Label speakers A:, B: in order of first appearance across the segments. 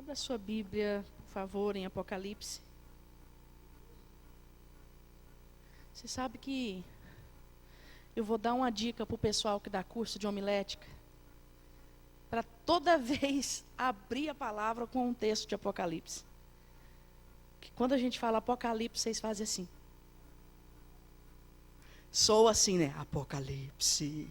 A: Abra sua Bíblia, por favor, em Apocalipse. Você sabe que eu vou dar uma dica para o pessoal que dá curso de homilética, para toda vez abrir a palavra com um texto de Apocalipse. Que quando a gente fala Apocalipse, vocês fazem assim. Soa assim, né? Apocalipse.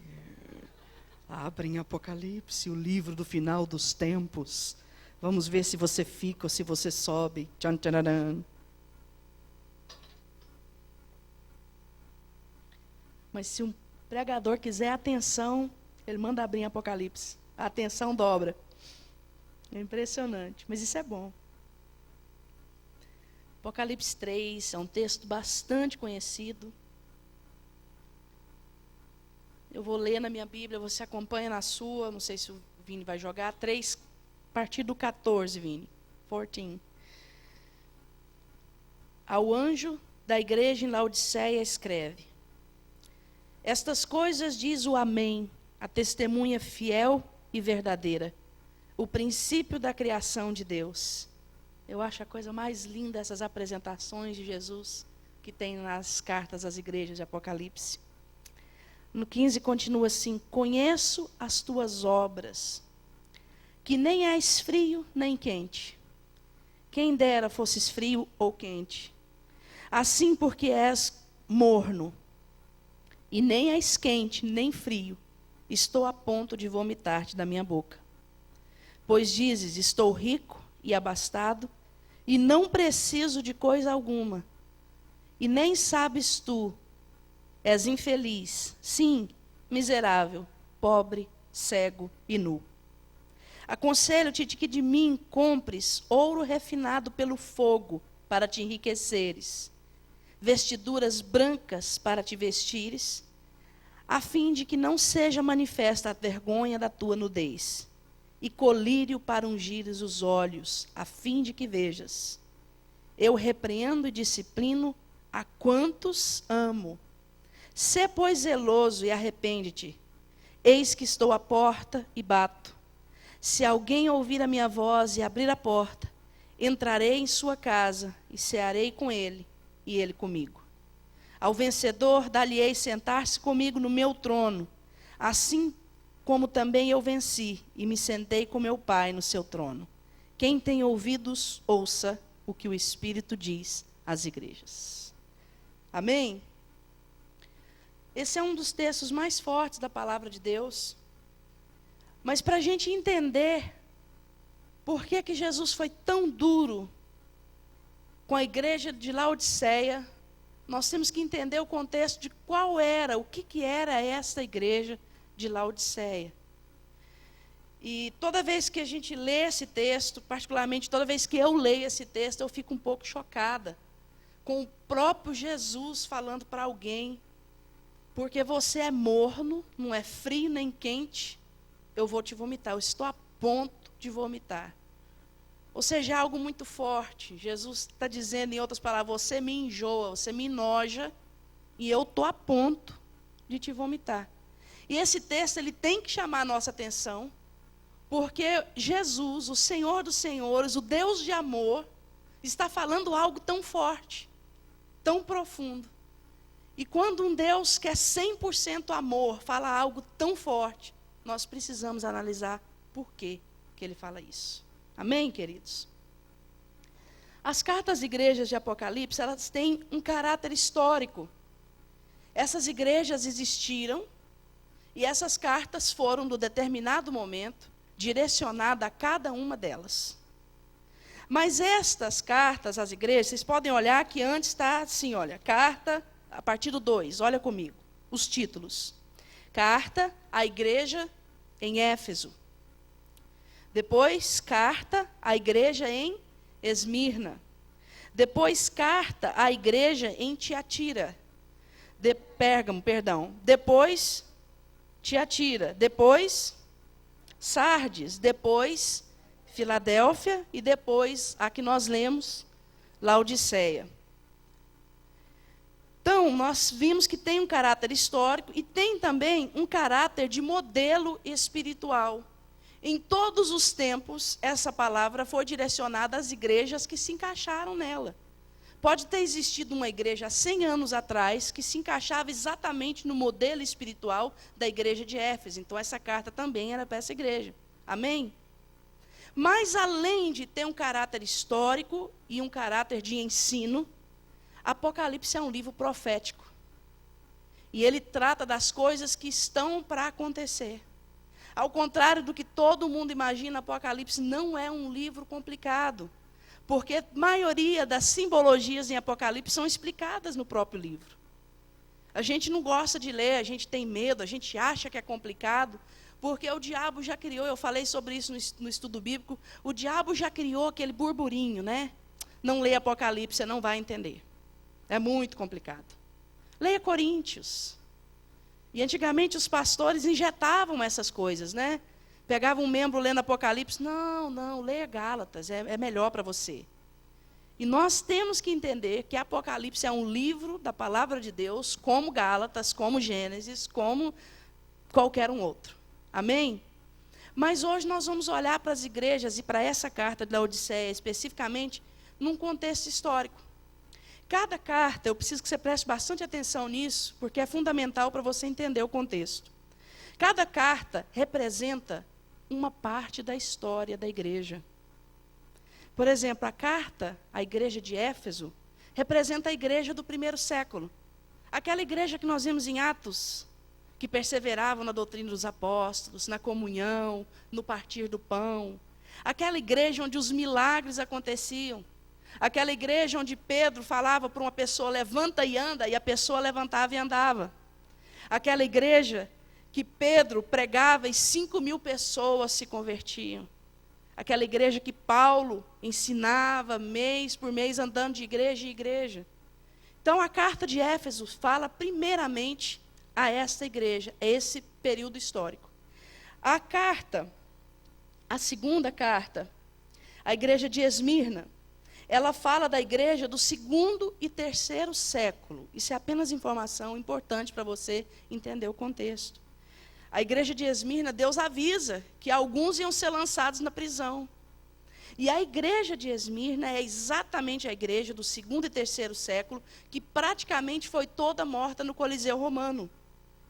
A: Abrem Apocalipse, o livro do final dos tempos. Vamos ver se você fica ou se você sobe. Tchan, tchan. Mas se um pregador quiser atenção, ele manda abrir em Apocalipse. A atenção dobra. É impressionante, mas isso é bom. Apocalipse 3 é um texto bastante conhecido. Eu vou ler na minha Bíblia, você acompanha na sua, não sei se o Vini vai jogar. 3, a partir do 14, Vini. 14. Ao anjo da igreja em Laodiceia escreve: Estas coisas diz o Amém, a testemunha fiel e verdadeira, o princípio da criação de Deus. Eu acho a coisa mais linda essas apresentações de Jesus que tem nas cartas às igrejas de Apocalipse. No 15 continua assim: Conheço as tuas obras, que nem és frio nem quente. Quem dera fosses frio ou quente. Assim, porque és morno, e nem és quente nem frio, estou a ponto de vomitar-te da minha boca. Pois dizes: estou rico e abastado, e não preciso de coisa alguma. E nem sabes tu, és infeliz, sim, miserável, pobre, cego e nu. Aconselho-te de que de mim compres ouro refinado pelo fogo para te enriqueceres, vestiduras brancas para te vestires, a fim de que não seja manifesta a vergonha da tua nudez, e colírio para ungires os olhos, a fim de que vejas. Eu repreendo e disciplino a quantos amo. Sê, pois, zeloso e arrepende-te. Eis que estou à porta e bato. Se alguém ouvir a minha voz e abrir a porta, entrarei em sua casa e cearei com ele, e ele comigo. Ao vencedor dar-lhe-ei sentar-se comigo no meu trono, assim como também eu venci e me sentei com meu Pai no seu trono. Quem tem ouvidos, ouça o que o Espírito diz às igrejas. Amém? Esse é um dos textos mais fortes da palavra de Deus. Mas para a gente entender por que Jesus foi tão duro com a igreja de Laodiceia, nós temos que entender o contexto de qual era, o que era esta igreja de Laodiceia. E toda vez que a gente lê esse texto, particularmente toda vez que eu leio esse texto, eu fico um pouco chocada com o próprio Jesus falando para alguém: porque você é morno, não é frio nem quente, eu vou te vomitar, eu estou a ponto de vomitar. Ou seja, é algo muito forte. Jesus está dizendo, em outras palavras, você me enjoa, você me enoja, e eu estou a ponto de te vomitar. E esse texto ele tem que chamar a nossa atenção, porque Jesus, o Senhor dos Senhores, o Deus de amor, está falando algo tão forte, tão profundo. E quando um Deus que é 100% amor fala algo tão forte, nós precisamos analisar por que ele fala isso. Amém, queridos? As cartas às igrejas de Apocalipse, elas têm um caráter histórico. Essas igrejas existiram e essas cartas foram, do determinado momento, direcionadas a cada uma delas. Mas estas cartas às igrejas, vocês podem olhar que antes está assim, olha, carta... A partir do 2, olha comigo, os títulos. Carta à igreja em Éfeso. Depois, carta à igreja em Esmirna. Depois, carta à igreja em Tiatira. Pérgamo, perdão. Depois, Tiatira. Depois, Sardes. Depois, Filadélfia. E depois, a que nós lemos, Laodiceia. Então, nós vimos que tem um caráter histórico e tem também um caráter de modelo espiritual. Em todos os tempos, essa palavra foi direcionada às igrejas que se encaixaram nela. Pode ter existido uma igreja há 100 anos atrás que se encaixava exatamente no modelo espiritual da igreja de Éfeso. Então, essa carta também era para essa igreja. Amém? Mas, além de ter um caráter histórico e um caráter de ensino, Apocalipse é um livro profético. E ele trata das coisas que estão para acontecer. Ao contrário do que todo mundo imagina, Apocalipse não é um livro complicado. Porque a maioria das simbologias em Apocalipse são explicadas no próprio livro. A gente não gosta de ler, a gente tem medo, a gente acha que é complicado, porque o diabo já criou, eu falei sobre isso no estudo bíblico, o diabo já criou aquele burburinho, né? Não lê Apocalipse, você não vai entender. É muito complicado. Leia Coríntios. E antigamente os pastores injetavam essas coisas, né? Pegavam um membro lendo Apocalipse, não, leia Gálatas, é melhor para você. E nós temos que entender que Apocalipse é um livro da palavra de Deus, como Gálatas, como Gênesis, como qualquer um outro. Amém? Mas hoje nós vamos olhar para as igrejas e para essa carta de Laodiceia especificamente, num contexto histórico. Cada carta, eu preciso que você preste bastante atenção nisso, porque é fundamental para você entender o contexto. Cada carta representa uma parte da história da igreja. Por exemplo, a carta à igreja de Éfeso representa a igreja do primeiro século. Aquela igreja que nós vimos em Atos, que perseveravam na doutrina dos apóstolos, na comunhão, no partir do pão. Aquela igreja onde os milagres aconteciam. Aquela igreja onde Pedro falava para uma pessoa, levanta e anda, e a pessoa levantava e andava. Aquela igreja que Pedro pregava e 5.000 pessoas se convertiam. Aquela igreja que Paulo ensinava mês por mês, andando de igreja em igreja. Então, a carta de Éfeso fala primeiramente a esta igreja, a esse período histórico. A segunda carta, a igreja de Esmirna, ela fala da igreja do 2º e 3º século. Isso é apenas informação importante para você entender o contexto. A igreja de Esmirna, Deus avisa que alguns iam ser lançados na prisão. E a igreja de Esmirna é exatamente a igreja do 2º e 3º século, que praticamente foi toda morta no Coliseu Romano.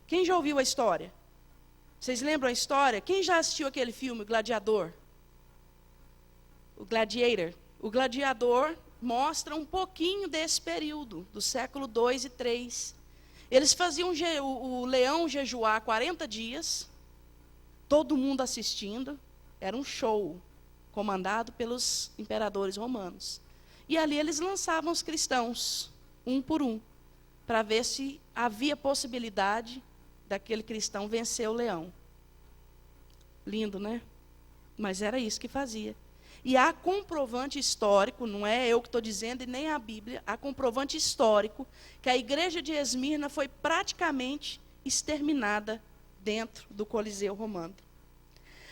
A: Quem já ouviu a história? Vocês lembram a história? Quem já assistiu aquele filme, Gladiador? O Gladiator. O Gladiador mostra um pouquinho desse período, do século II e III. Eles faziam o leão jejuar 40 dias, todo mundo assistindo, era um show, comandado pelos imperadores romanos. E ali eles lançavam os cristãos, um por um, para ver se havia possibilidade daquele cristão vencer o leão. Lindo, né? Mas era isso que fazia. E há comprovante histórico, não é eu que estou dizendo e nem a Bíblia, há comprovante histórico que a igreja de Esmirna foi praticamente exterminada dentro do Coliseu Romano.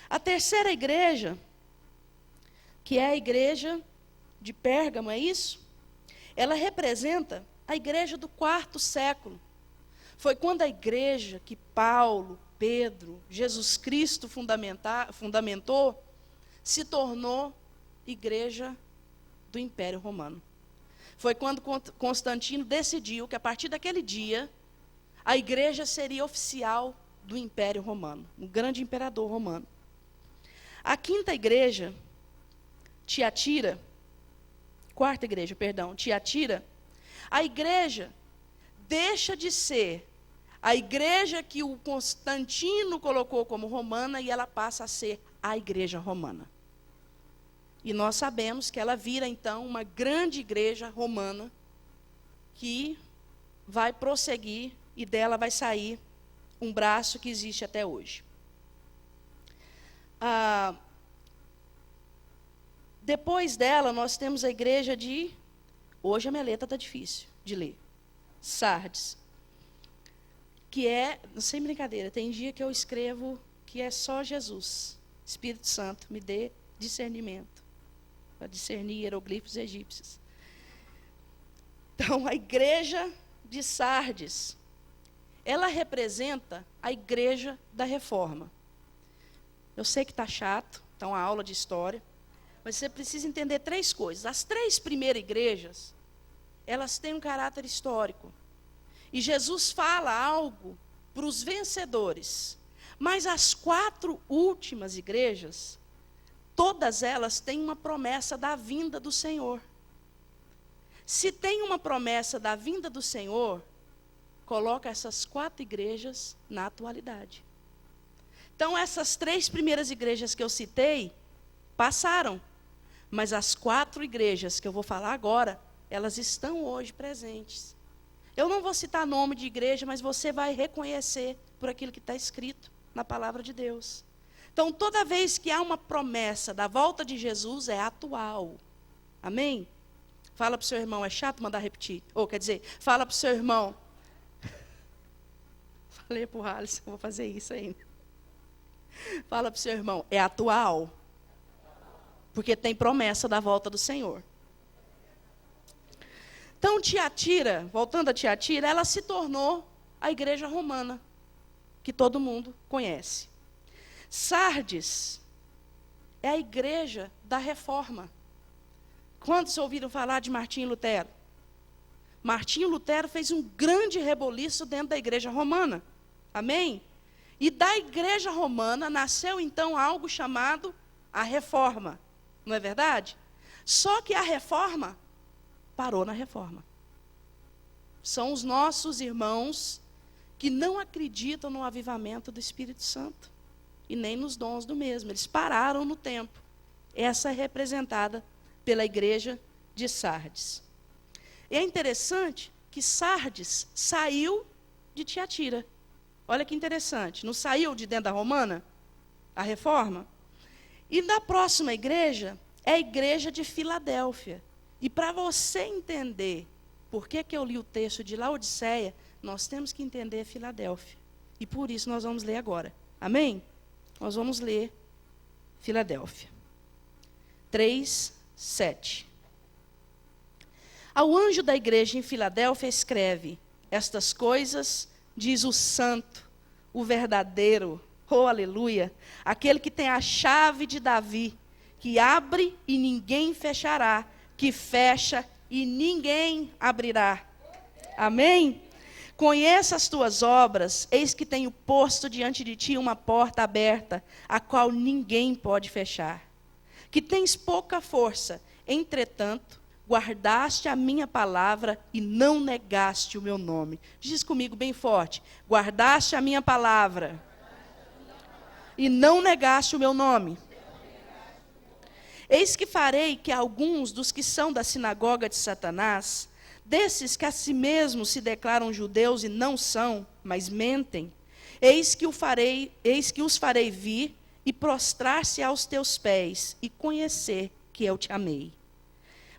A: A terceira igreja, que é a igreja de Pérgamo, é isso? Ela representa a igreja do 4º século. Foi quando a igreja que Paulo, Pedro, Jesus Cristo fundamentou, se tornou igreja do Império Romano. Foi quando Constantino decidiu que, a partir daquele dia, a igreja seria oficial do Império Romano, um grande imperador romano. A quinta igreja, Tiatira, quarta igreja, perdão, Tiatira, a igreja deixa de ser a igreja que o Constantino colocou como romana e ela passa a ser a igreja romana. E nós sabemos que ela vira, então, uma grande igreja romana que vai prosseguir e dela vai sair um braço que existe até hoje. Depois dela, nós temos a igreja de... Hoje a minha letra está difícil de ler. Sardes. Que é, sem brincadeira, tem dia que eu escrevo que é só Jesus. Espírito Santo, me dê discernimento para discernir hieroglifos egípcios. Então, a igreja de Sardes, ela representa a igreja da reforma. Eu sei que está chato, está uma aula de história, mas você precisa entender 3 coisas. As 3 primeiras igrejas, elas têm um caráter histórico. E Jesus fala algo para os vencedores. Mas as 4 últimas igrejas, todas elas têm uma promessa da vinda do Senhor. Se tem uma promessa da vinda do Senhor, coloca essas 4 igrejas na atualidade. Então, essas 3 primeiras igrejas que eu citei, passaram. Mas as 4 igrejas que eu vou falar agora, elas estão hoje presentes. Eu não vou citar nome de igreja, mas você vai reconhecer por aquilo que está escrito na palavra de Deus. Então, toda vez que há uma promessa da volta de Jesus, é atual. Amém? Fala para o seu irmão, é chato mandar repetir. Ou, quer dizer, fala para o seu irmão. Falei para o Alisson, vou fazer isso ainda. Fala para o seu irmão, é atual. Porque tem promessa da volta do Senhor. Então, Tiatira, voltando a Tiatira, ela se tornou a igreja romana, que todo mundo conhece. Sardes é a igreja da reforma. Quantos ouviram falar de Martinho Lutero? Martinho Lutero fez um grande reboliço dentro da igreja romana. Amém? E da igreja romana nasceu então algo chamado a reforma. Não é verdade? Só que a reforma parou na reforma. São os nossos irmãos que não acreditam no avivamento do Espírito Santo e nem nos dons do mesmo. Eles pararam no tempo. Essa é representada pela igreja de Sardes. E é interessante que Sardes saiu de Tiatira. Olha que interessante. Não saiu de dentro da romana? A reforma? E na próxima igreja, é a igreja de Filadélfia. E para você entender por que eu li o texto de Laodiceia, nós temos que entender Filadélfia. E por isso nós vamos ler agora. Amém? Nós vamos ler Filadélfia. 3:7. Ao anjo da igreja em Filadélfia escreve: estas coisas diz o santo, o verdadeiro, oh aleluia, aquele que tem a chave de Davi, que abre e ninguém fechará, que fecha e ninguém abrirá. Amém? Conheça as tuas obras, eis que tenho posto diante de ti uma porta aberta, a qual ninguém pode fechar. Que tens pouca força, entretanto, guardaste a minha palavra e não negaste o meu nome. Diz comigo bem forte: guardaste a minha palavra e não negaste o meu nome. Eis que farei que alguns dos que são da sinagoga de Satanás, desses que a si mesmos se declaram judeus e não são, mas mentem, eis que os farei vir e prostrar-se aos teus pés e conhecer que eu te amei.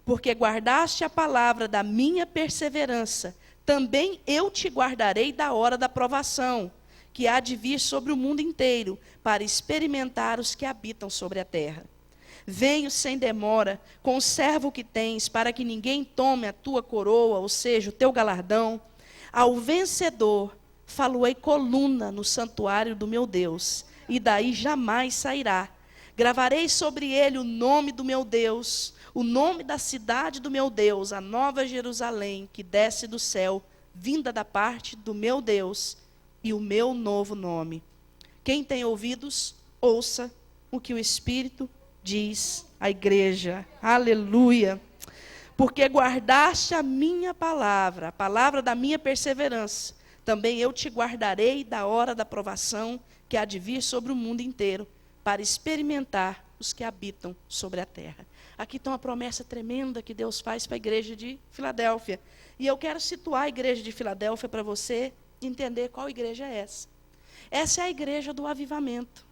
A: Porque guardaste a palavra da minha perseverança, também eu te guardarei da hora da provação, que há de vir sobre o mundo inteiro, para experimentar os que habitam sobre a terra. Venho sem demora, conserva o que tens, para que ninguém tome a tua coroa, ou seja, o teu galardão. Ao vencedor, falo-ei coluna no santuário do meu Deus, e daí jamais sairá. Gravarei sobre ele o nome do meu Deus, o nome da cidade do meu Deus, a nova Jerusalém, que desce do céu, vinda da parte do meu Deus, e o meu novo nome. Quem tem ouvidos, ouça o que o Espírito diz à igreja. Aleluia. Porque guardaste a minha palavra, a palavra da minha perseverança, também eu te guardarei da hora da provação, que há de vir sobre o mundo inteiro, para experimentar os que habitam sobre a terra. Aqui está uma promessa tremenda que Deus faz para a igreja de Filadélfia. E eu quero situar a igreja de Filadélfia para você entender qual igreja é essa. Essa é a igreja do avivamento.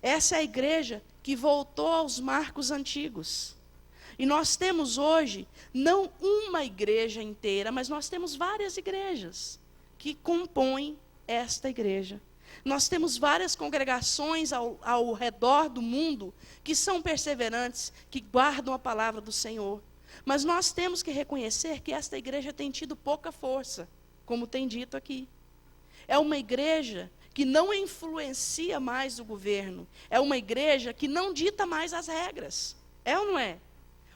A: Essa é a igreja que voltou aos marcos antigos. E nós temos hoje, não uma igreja inteira, mas nós temos várias igrejas que compõem esta igreja. Nós temos várias congregações ao redor do mundo que são perseverantes, que guardam a palavra do Senhor. Mas nós temos que reconhecer que esta igreja tem tido pouca força, como tem dito aqui. É uma igreja que não influencia mais o governo. É uma igreja que não dita mais as regras. É ou não é?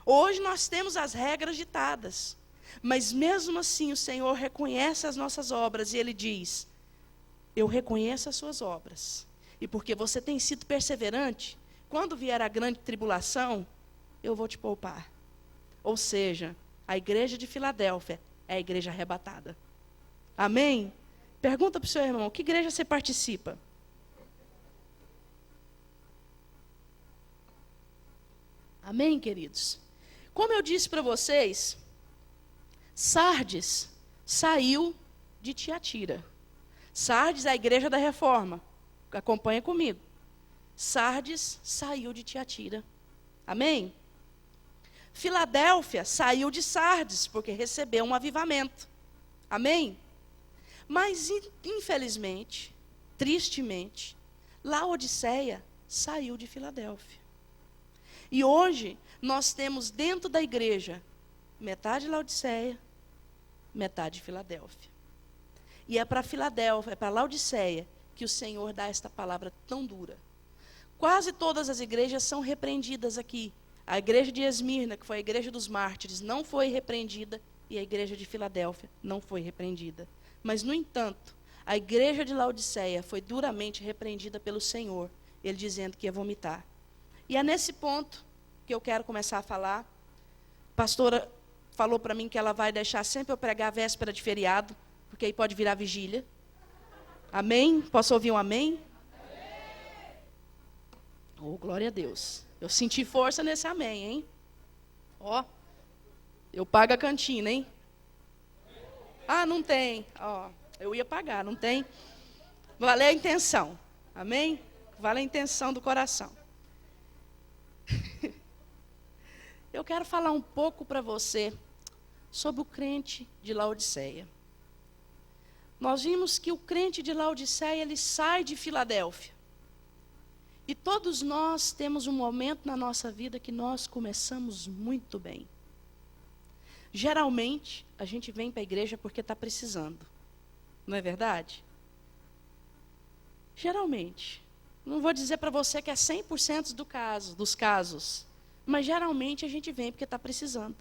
A: Hoje nós temos as regras ditadas. Mas mesmo assim o Senhor reconhece as nossas obras e Ele diz: eu reconheço as suas obras. E porque você tem sido perseverante, quando vier a grande tribulação, eu vou te poupar. Ou seja, a igreja de Filadélfia é a igreja arrebatada. Amém? Pergunta para o seu irmão, que igreja você participa? Amém, queridos? Como eu disse para vocês, Sardes saiu de Tiatira. Sardes é a igreja da reforma. Acompanha comigo. Sardes saiu de Tiatira. Amém? Filadélfia saiu de Sardes, porque recebeu um avivamento. Amém? Mas, infelizmente, tristemente, Laodiceia saiu de Filadélfia. E hoje, nós temos dentro da igreja, metade Laodiceia, metade Filadélfia. E é para Filadélfia, é para Laodiceia, que o Senhor dá esta palavra tão dura. Quase todas as igrejas são repreendidas aqui. A igreja de Esmirna, que foi a igreja dos mártires, não foi repreendida, e a igreja de Filadélfia não foi repreendida. Mas, no entanto, a igreja de Laodiceia foi duramente repreendida pelo Senhor, Ele dizendo que ia vomitar. E é nesse ponto que eu quero começar a falar. A pastora falou para mim que ela vai deixar sempre eu pregar a véspera de feriado, porque aí pode virar vigília. Amém? Posso ouvir um amém? Oh, glória a Deus. Eu senti força nesse amém, hein? Ó, eu pago a cantina, hein? Ah, não tem. Ó, eu ia pagar, não tem. Vale a intenção. Amém? Vale a intenção do coração. Eu quero falar um pouco para você sobre o crente de Laodiceia. Nós vimos que o crente de Laodiceia, ele sai de Filadélfia. E todos nós temos um momento na nossa vida que nós começamos muito bem. Geralmente, a gente vem para a igreja porque está precisando. Não é verdade? Geralmente. Não vou dizer para você que é 100% dos casos. Mas geralmente a gente vem porque está precisando.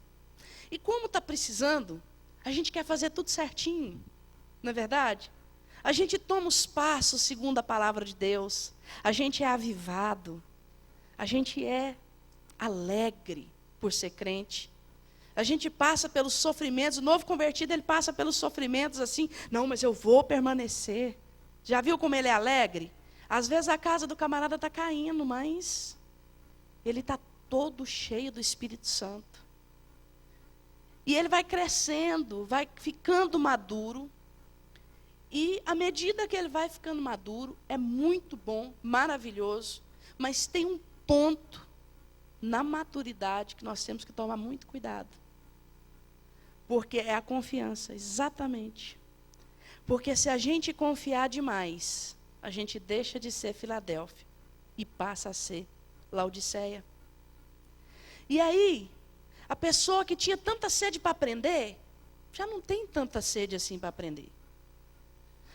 A: E como está precisando, a gente quer fazer tudo certinho. Não é verdade? A gente toma os passos segundo a palavra de Deus. A gente é avivado. A gente é alegre por ser crente. A gente passa pelos sofrimentos. O novo convertido, ele passa pelos sofrimentos assim. Não, mas eu vou permanecer. Já viu como ele é alegre? Às vezes a casa do camarada está caindo, mas ele está todo cheio do Espírito Santo. E ele vai crescendo, vai ficando maduro. E à medida que ele vai ficando maduro, é muito bom, maravilhoso, mas tem um ponto na maturidade que nós temos que tomar muito cuidado. Porque é a confiança, exatamente. Porque se a gente confiar demais, a gente deixa de ser Filadélfia e passa a ser Laodiceia. E aí, a pessoa que tinha tanta sede para aprender, já não tem tanta sede assim para aprender.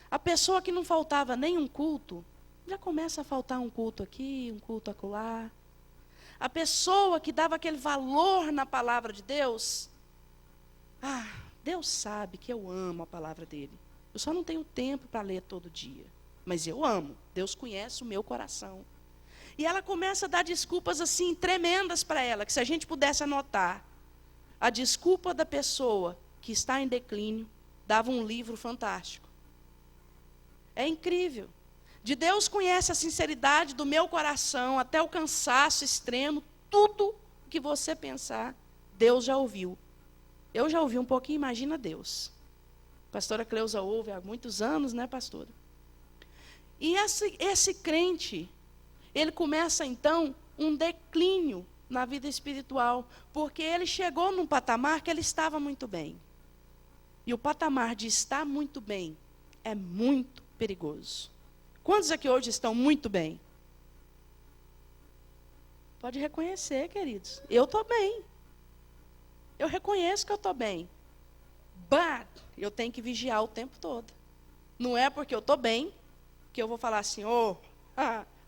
A: A pessoa que não faltava nenhum culto, já começa a faltar um culto aqui, um culto acolá. A pessoa que dava aquele valor na palavra de Deus, Deus sabe que eu amo a palavra dele. Eu só não tenho tempo para ler todo dia. Mas eu amo. Deus conhece o meu coração. E ela começa a dar desculpas assim tremendas para ela, que se a gente pudesse anotar, a desculpa da pessoa que está em declínio dava um livro fantástico. É incrível. De Deus conhece a sinceridade do meu coração, até o cansaço extremo, tudo que você pensar, Deus já ouviu. Eu já ouvi um pouquinho, imagina Deus. A pastora Cleusa ouve há muitos anos, né, pastora? E esse crente, ele começa então um declínio na vida espiritual, porque ele chegou num patamar que ele estava muito bem. E o patamar de estar muito bem é muito perigoso. Quantos aqui hoje estão muito bem? Pode reconhecer, queridos. Eu estou bem. Eu reconheço que eu estou bem. But eu tenho que vigiar o tempo todo. Não é porque eu estou bem que eu vou falar assim,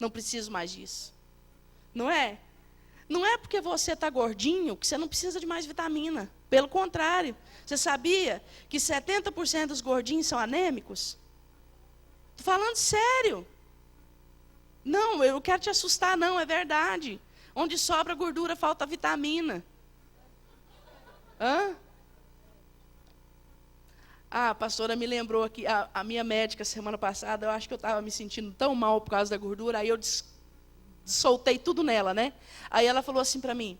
A: não preciso mais disso. Não é? Não é porque você está gordinho que você não precisa de mais vitamina. Pelo contrário, você sabia que 70% dos gordinhos são anêmicos? Estou falando sério. Não, eu não quero te assustar, não, é verdade. Onde sobra gordura, falta vitamina. A pastora me lembrou aqui, a minha médica, semana passada, eu acho que eu estava me sentindo tão mal por causa da gordura, aí eu soltei tudo nela, né? Aí ela falou assim para mim,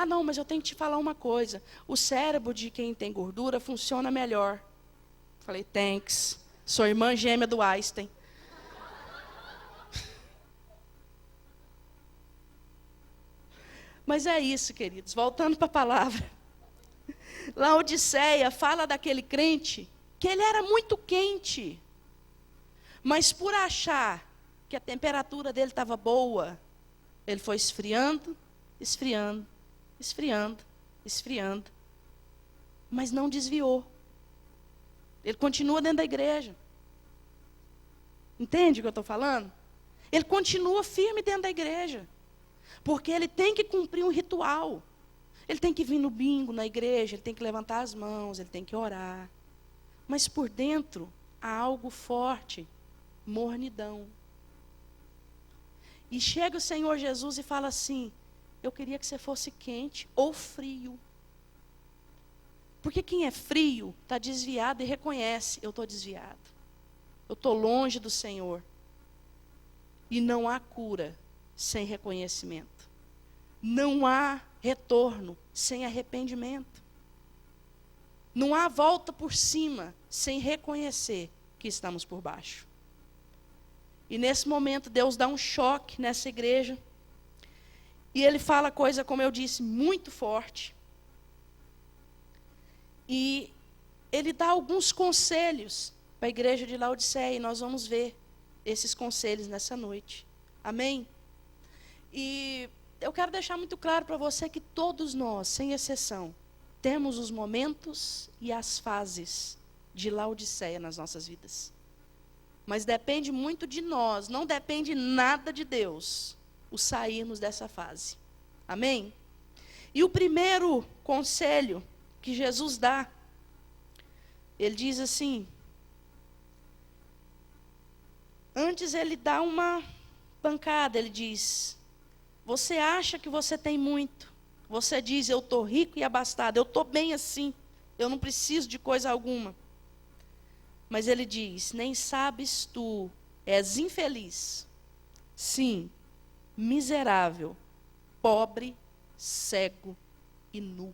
A: não, mas eu tenho que te falar uma coisa, o cérebro de quem tem gordura funciona melhor. Falei, thanks, sou irmã gêmea do Einstein. Mas é isso, queridos, voltando para a palavra. Laodiceia fala daquele crente que ele era muito quente, mas por achar que a temperatura dele estava boa, ele foi esfriando, esfriando, esfriando, esfriando, mas não desviou. Ele continua dentro da igreja. Entende o que eu estou falando? Ele continua firme dentro da igreja, porque ele tem que cumprir um ritual. Ele tem que vir no bingo, na igreja, ele tem que levantar as mãos, ele tem que orar. Mas por dentro há algo forte, mornidão. E chega o Senhor Jesus e fala assim, eu queria que você fosse quente ou frio. Porque quem é frio está desviado e reconhece, eu estou desviado. Eu estou longe do Senhor. E não há cura sem reconhecimento. Não há retorno sem arrependimento. Não há volta por cima sem reconhecer que estamos por baixo. E nesse momento Deus dá um choque nessa igreja. E ele fala coisa, como eu disse, muito forte. E ele dá alguns conselhos para a igreja de Laodiceia. E nós vamos ver esses conselhos nessa noite. Amém? E eu quero deixar muito claro para você que todos nós, sem exceção, temos os momentos e as fases de Laodiceia nas nossas vidas. Mas depende muito de nós, não depende nada de Deus, o sairmos dessa fase. Amém? E o primeiro conselho que Jesus dá, ele diz assim, antes ele dá uma pancada, ele diz, você acha que você tem muito, você diz, eu estou rico e abastado, eu estou bem assim, eu não preciso de coisa alguma. Mas ele diz, nem sabes tu, és infeliz, sim, miserável, pobre, cego e nu.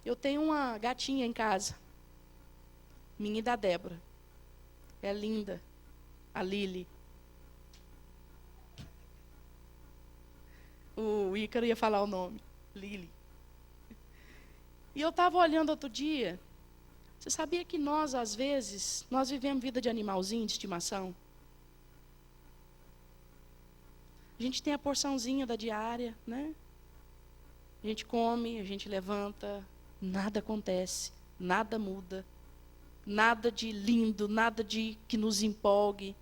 A: Eu tenho uma gatinha em casa, minha e da Débora. É linda, a Lili. O Ícaro ia falar o nome, Lili. E eu estava olhando outro dia, você sabia que nós, às vezes, nós vivemos vida de animalzinho, de estimação? A gente tem a porçãozinha da diária, né? A gente come, a gente levanta, nada acontece, nada muda, nada de lindo, nada de que nos empolgue.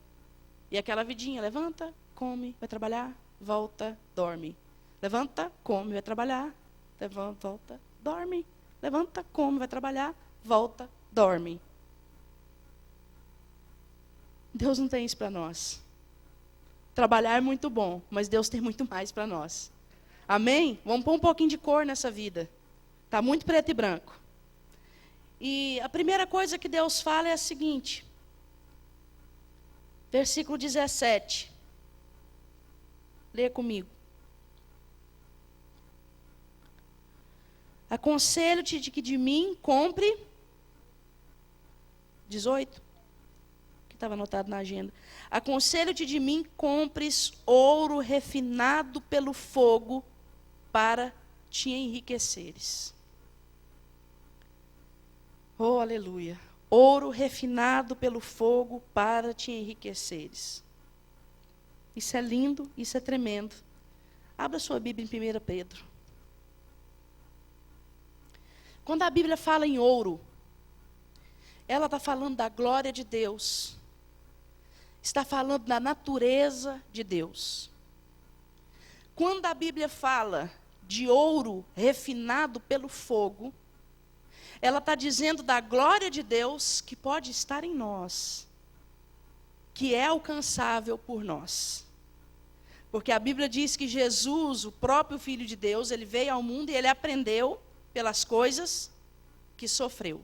A: E aquela vidinha, levanta, come, vai trabalhar, volta, dorme. Levanta, come, vai trabalhar, levanta, volta, dorme. Levanta, come, vai trabalhar, volta, dorme. Deus não tem isso para nós. Trabalhar é muito bom, mas Deus tem muito mais para nós. Amém? Vamos pôr um pouquinho de cor nessa vida. Está muito preto e branco. E a primeira coisa que Deus fala é a seguinte. Versículo 17. Leia comigo. Aconselho-te de que de mim compre 18, que estava anotado na agenda. Aconselho-te de mim compres ouro refinado pelo fogo para te enriqueceres. Oh, aleluia. Ouro refinado pelo fogo para te enriqueceres. Isso é lindo, isso é tremendo. Abra sua Bíblia em 1 Pedro. Quando a Bíblia fala em ouro, ela está falando da glória de Deus está falando da natureza de Deus. Quando a Bíblia fala de ouro refinado pelo fogo, ela está dizendo da glória de Deus que pode estar em nós, que é alcançável por nós. Porque a Bíblia diz que Jesus, o próprio Filho de Deus, ele veio ao mundo e ele aprendeu pelas coisas que sofreu.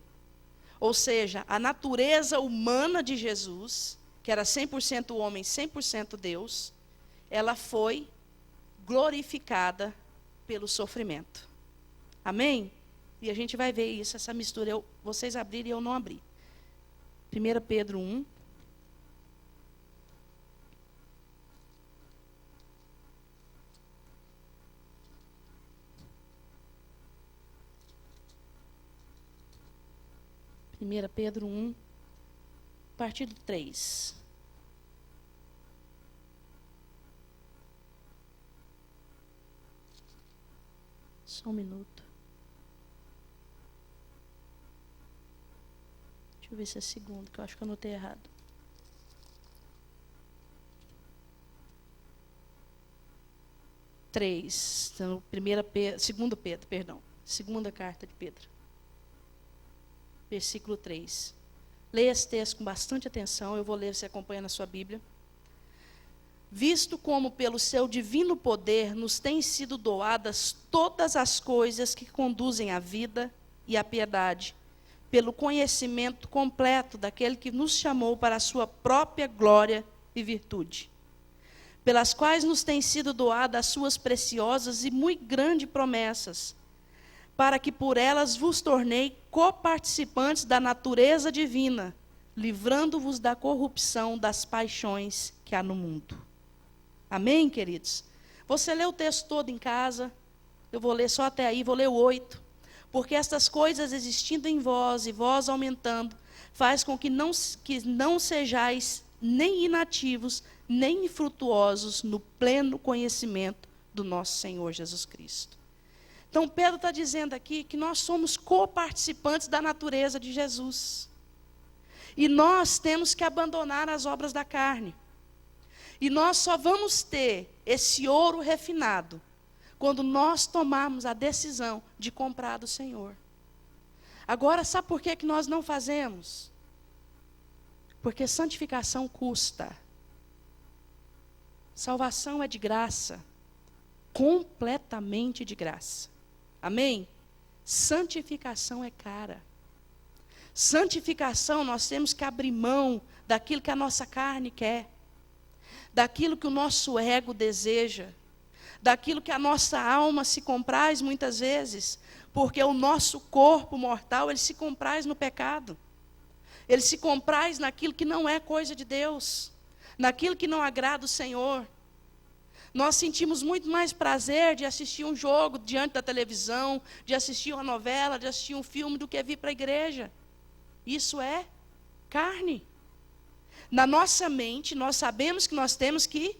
A: Ou seja, a natureza humana de Jesus, que era 100% homem, 100% Deus, ela foi glorificada pelo sofrimento. Amém? E a gente vai ver isso, essa mistura. Vocês abrirem e eu não abri. 1 Pedro 1. Primeira Pedro 1, a partir do 3. Só um minuto. Deixa eu ver se é segundo, que eu acho que eu anotei errado. Então, segundo Pedro, perdão. Segunda carta de Pedro. Versículo 3. Leia esse texto com bastante atenção, eu vou ler, você acompanha na sua Bíblia. Visto como pelo seu divino poder nos têm sido doadas todas as coisas que conduzem à vida e à piedade, pelo conhecimento completo daquele que nos chamou para a sua própria glória e virtude, pelas quais nos têm sido doadas as suas preciosas e muito grandes promessas, para que por elas vos tornei coparticipantes da natureza divina, livrando-vos da corrupção das paixões que há no mundo. Amém, queridos? Você lê o texto todo em casa, eu vou ler só até aí, vou ler o 8. Porque estas coisas existindo em vós e vós aumentando, faz com que não sejais nem inativos, nem infrutuosos no pleno conhecimento do nosso Senhor Jesus Cristo. Então Pedro está dizendo aqui que nós somos coparticipantes da natureza de Jesus. E nós temos que abandonar as obras da carne. E nós só vamos ter esse ouro refinado quando nós tomarmos a decisão de comprar do Senhor. Agora, sabe por que nós não fazemos? Porque santificação custa. Salvação é de graça. Completamente de graça. Amém? Santificação é cara. Santificação, nós temos que abrir mão daquilo que a nossa carne quer, daquilo que o nosso ego deseja, daquilo que a nossa alma se compraz muitas vezes, porque o nosso corpo mortal, ele se compraz no pecado. Ele se compraz naquilo que não é coisa de Deus, naquilo que não agrada o Senhor. Nós sentimos muito mais prazer de assistir um jogo diante da televisão, de assistir uma novela, de assistir um filme, do que vir para a igreja. Isso é carne. Na nossa mente, nós sabemos que nós temos que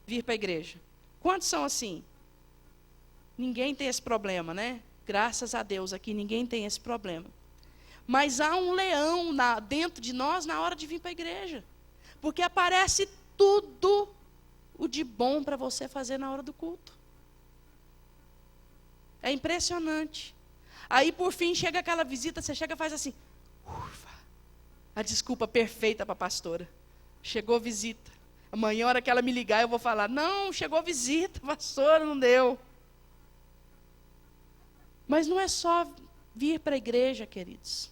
A: vir para a igreja. Quantos são assim? Ninguém tem esse problema, né? Graças a Deus, aqui ninguém tem esse problema. Mas há um leão dentro de nós na hora de vir para a igreja. Porque aparece tudo o de bom para você fazer na hora do culto. É impressionante. Aí, por fim, chega aquela visita, você chega e faz assim. Ufa, a desculpa perfeita para a pastora. Chegou visita. Amanhã, a hora que ela me ligar, eu vou falar, não, chegou visita, pastora, não deu. Mas não é só vir para a igreja, queridos.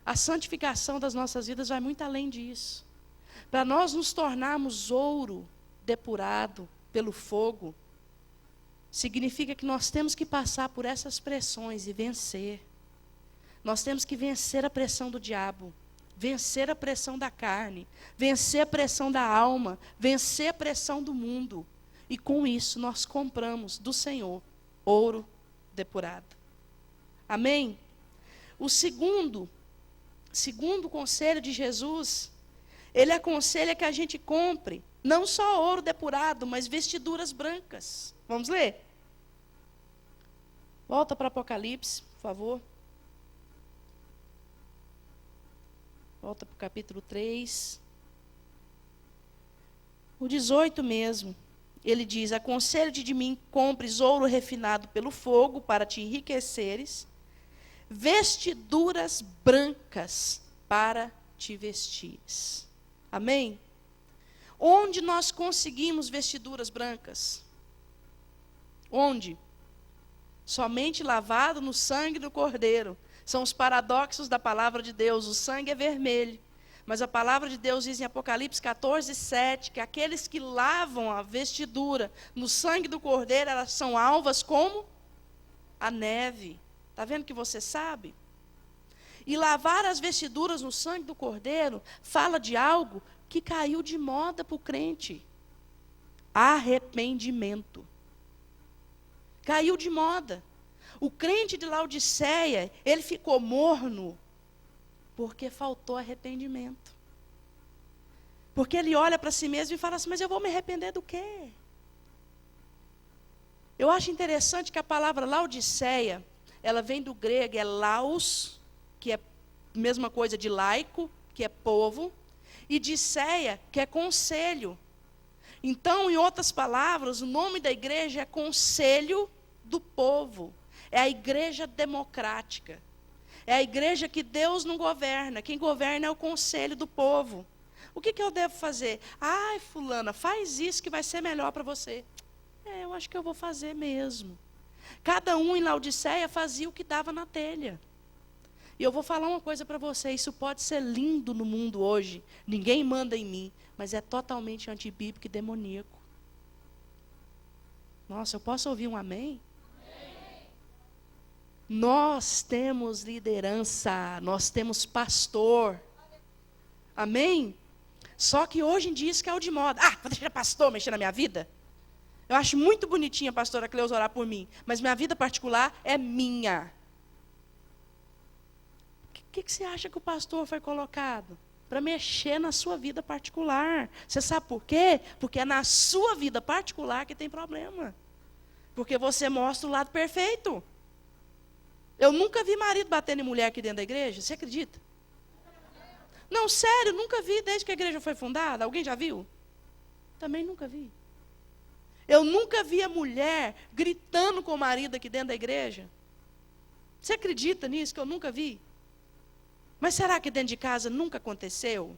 A: A santificação das nossas vidas vai muito além disso. Para nós nos tornarmos ouro depurado pelo fogo, significa que nós temos que passar por essas pressões e vencer. Nós temos que vencer a pressão do diabo, vencer a pressão da carne, vencer a pressão da alma, vencer a pressão do mundo. E com isso nós compramos do Senhor ouro depurado. Amém? O segundo conselho de Jesus, ele aconselha que a gente compre não só ouro depurado, mas vestiduras brancas. Vamos ler? Volta para Apocalipse, por favor. Volta para o capítulo 3. o 18 mesmo. Ele diz: aconselho-te de mim, compres ouro refinado pelo fogo, para te enriqueceres, vestiduras brancas para te vestires. Amém? Onde nós conseguimos vestiduras brancas? Onde? Somente lavado no sangue do Cordeiro. São os paradoxos da palavra de Deus. O sangue é vermelho, mas a palavra de Deus diz em Apocalipse 14:7 que aqueles que lavam a vestidura no sangue do Cordeiro, elas são alvas como a neve. Está vendo que você sabe? E lavar as vestiduras no sangue do Cordeiro fala de algo que caiu de moda para o crente. Arrependimento. Caiu de moda. O crente de Laodiceia, ele ficou morno porque faltou arrependimento. Porque ele olha para si mesmo e fala assim: mas eu vou me arrepender do quê? Eu acho interessante que a palavra Laodiceia, ela vem do grego, é laos, que é a mesma coisa de laico, que é povo, e de ceia, que é conselho. Então, em outras palavras, o nome da igreja é Conselho do Povo. É a igreja democrática. É a igreja que Deus não governa. Quem governa é o conselho do povo. O que eu devo fazer? Ai, fulana, faz isso que vai ser melhor para você. Eu acho que eu vou fazer mesmo. Cada um em Laodiceia fazia o que dava na telha. E eu vou falar uma coisa para você: isso pode ser lindo no mundo hoje. Ninguém manda em mim, mas é totalmente antibíblico e demoníaco. Nossa, eu posso ouvir um amém? Nós temos liderança, nós temos pastor. Amém? Só que hoje em dia isso caiu de moda. Vou deixar pastor mexer na minha vida? Eu acho muito bonitinha a pastora Cleusa orar por mim, mas minha vida particular é minha. O que você acha que o pastor foi colocado? Para mexer na sua vida particular. Você sabe por quê? Porque é na sua vida particular que tem problema. Porque você mostra o lado perfeito. Eu nunca vi marido batendo em mulher aqui dentro da igreja, você acredita? Não, sério, nunca vi desde que a igreja foi fundada. Alguém já viu? Também nunca vi. Eu nunca vi a mulher gritando com o marido aqui dentro da igreja. Você acredita nisso, que eu nunca vi? Mas será que dentro de casa nunca aconteceu?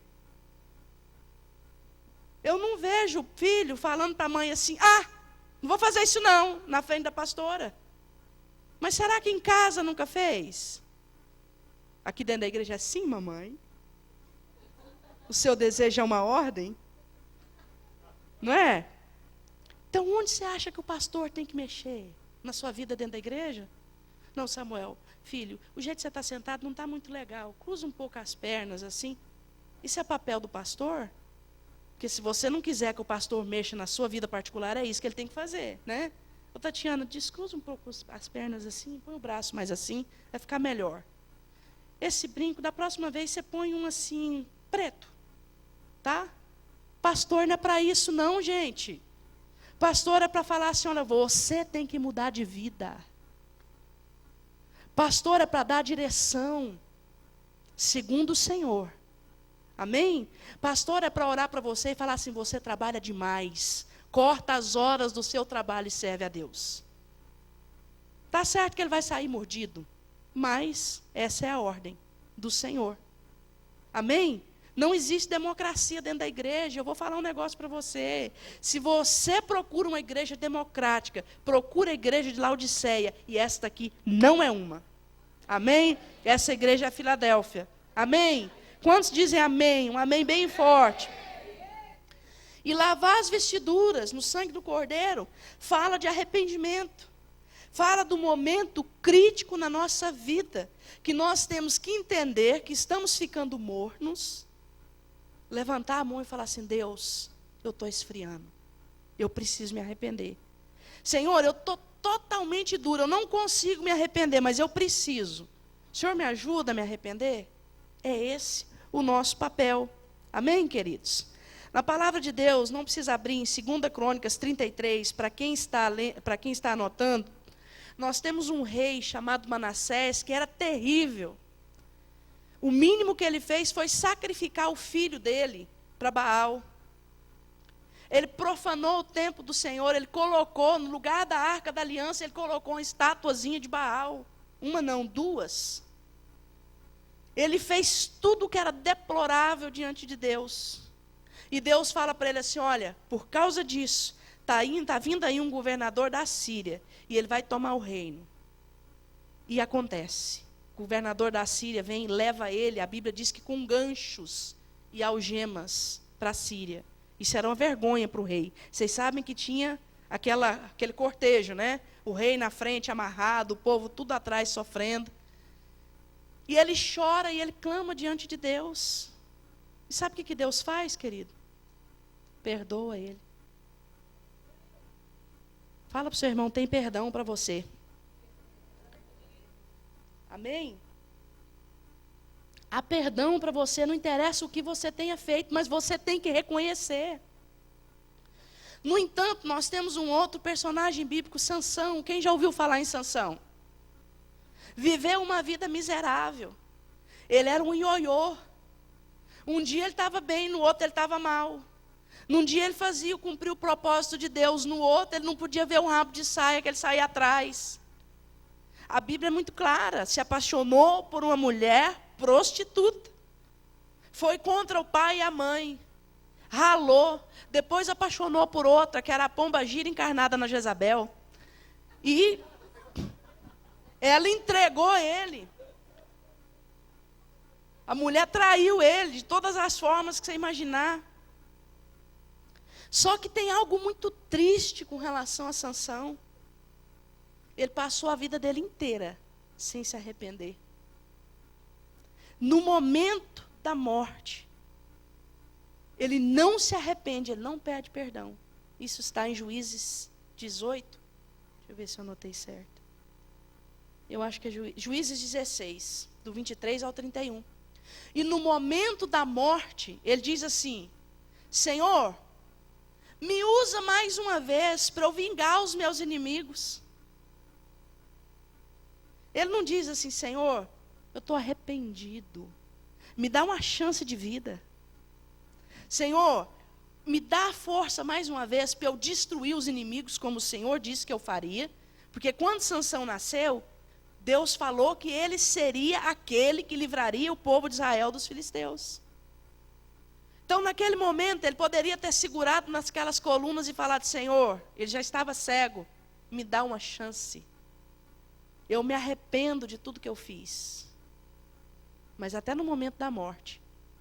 A: Eu não vejo o filho falando para a mãe assim: não vou fazer isso não, na frente da pastora. Mas será que em casa nunca fez? Aqui dentro da igreja é sim, mamãe. O seu desejo é uma ordem? Não é? Então, onde você acha que o pastor tem que mexer? Na sua vida dentro da igreja? Não, Samuel, filho, o jeito que você está sentado não está muito legal. Cruza um pouco as pernas assim. Isso é papel do pastor? Porque se você não quiser que o pastor mexa na sua vida particular, é isso que ele tem que fazer, né? Ô, Tatiana, descruza um pouco as pernas assim, põe o braço mais assim, vai ficar melhor. Esse brinco, da próxima vez você põe um assim, preto, tá? Pastor não é para isso não, gente. Pastor é para falar assim: olha, você tem que mudar de vida. Pastor é para dar direção, segundo o Senhor. Amém? Pastor é para orar para você e falar assim: você trabalha demais. Corta as horas do seu trabalho e serve a Deus. Está certo que ele vai sair mordido, mas essa é a ordem do Senhor. Amém? Não existe democracia dentro da igreja. Eu vou falar um negócio para você. Se você procura uma igreja democrática, procura a igreja de Laodiceia, e esta aqui não é uma. Amém? Essa igreja é a Filadélfia. Amém? Quantos dizem amém? Um amém bem forte. E lavar as vestiduras no sangue do Cordeiro fala de arrependimento. Fala do momento crítico na nossa vida, que nós temos que entender que estamos ficando mornos, levantar a mão e falar assim: Deus, eu estou esfriando, eu preciso me arrepender. Senhor, eu estou totalmente duro, eu não consigo me arrepender, mas eu preciso. O Senhor me ajuda a me arrepender? É esse o nosso papel. Amém, queridos? Na palavra de Deus, não precisa abrir em 2 Crônicas 33, para quem está anotando, nós temos um rei chamado Manassés, que era terrível. O mínimo que ele fez foi sacrificar o filho dele para Baal. Ele profanou o templo do Senhor, ele colocou, no lugar da arca da aliança, ele colocou uma estatuazinha de Baal. Uma não, duas. Ele fez tudo o que era deplorável diante de Deus. E Deus fala para ele assim, olha, por causa disso, tá vindo aí um governador da Síria, e ele vai tomar o reino. E acontece. O governador da Síria vem e leva ele, a Bíblia diz que com ganchos e algemas para a Síria. Isso era uma vergonha para o rei. Vocês sabem que tinha aquele cortejo, né? O rei na frente amarrado, o povo tudo atrás sofrendo. E ele chora e ele clama diante de Deus. E sabe o que Deus faz, querido? Perdoa ele. Fala para o seu irmão, tem perdão para você. Amém? Há perdão para você, não interessa o que você tenha feito, mas você tem que reconhecer. No entanto, nós temos um outro personagem bíblico, Sansão. Quem já ouviu falar em Sansão? Viveu uma vida miserável. Ele era um ioiô. Um dia ele estava bem, no outro ele estava mal. Num dia ele cumpria o propósito de Deus, no outro ele não podia ver um rabo de saia, que ele saía atrás. A Bíblia é muito clara, se apaixonou por uma mulher prostituta. Foi contra o pai e a mãe. Ralou. Depois apaixonou por outra, que era a pombagira encarnada na Jezabel. E ela entregou ele. A mulher traiu ele de todas as formas que você imaginar. Só que tem algo muito triste com relação a Sansão. Ele passou a vida dele inteira sem se arrepender. No momento da morte, ele não se arrepende, ele não pede perdão. Isso está em Juízes 18. Deixa eu ver se eu anotei certo. Eu acho que é Juízes 16, do 23 ao 31. E no momento da morte, ele diz assim: Senhor, me usa mais uma vez para eu vingar os meus inimigos. Ele não diz assim, Senhor, eu estou arrependido. Me dá uma chance de vida. Senhor, me dá força mais uma vez para eu destruir os inimigos como o Senhor disse que eu faria. Porque quando Sansão nasceu, Deus falou que ele seria aquele que livraria o povo de Israel dos filisteus. Então, naquele momento, ele poderia ter segurado naquelas colunas e falado, Senhor, ele já estava cego, me dá uma chance. Eu me arrependo de tudo que eu fiz. Mas até no momento da morte,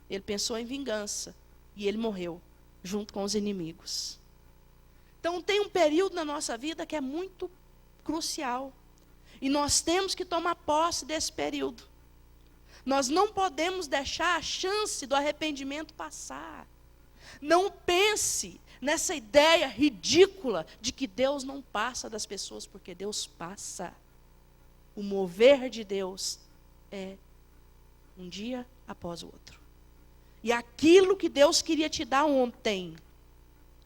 A: ele pensou em vingança. E ele morreu, junto com os inimigos. Então tem um período na nossa vida que é muito crucial. E nós temos que tomar posse desse período. Nós não podemos deixar a chance do arrependimento passar. Não pense nessa ideia ridícula de que Deus não passa das pessoas, porque Deus passa. O mover de Deus é um dia após o outro. E aquilo que Deus queria te dar ontem,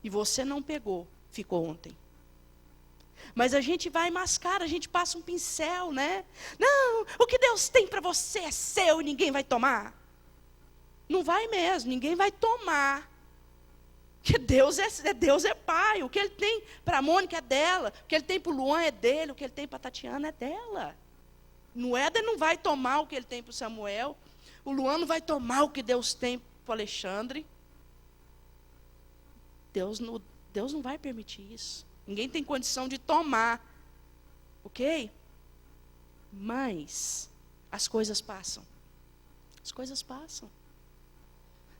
A: e você não pegou, ficou ontem. Mas a gente vai mascar, a gente passa um pincel, né? Não, o que Deus tem para você é seu e ninguém vai tomar. Não vai mesmo, ninguém vai tomar. Porque Deus é pai, o que ele tem para a Mônica é dela, o que ele tem para o Luan é dele, o que ele tem para a Tatiana é dela. O Éder não vai tomar o que ele tem para o Samuel, o Luan não vai tomar o que Deus tem para o Alexandre. Deus não vai permitir isso. Ninguém tem condição de tomar, ok? Mas as coisas passam. As coisas passam.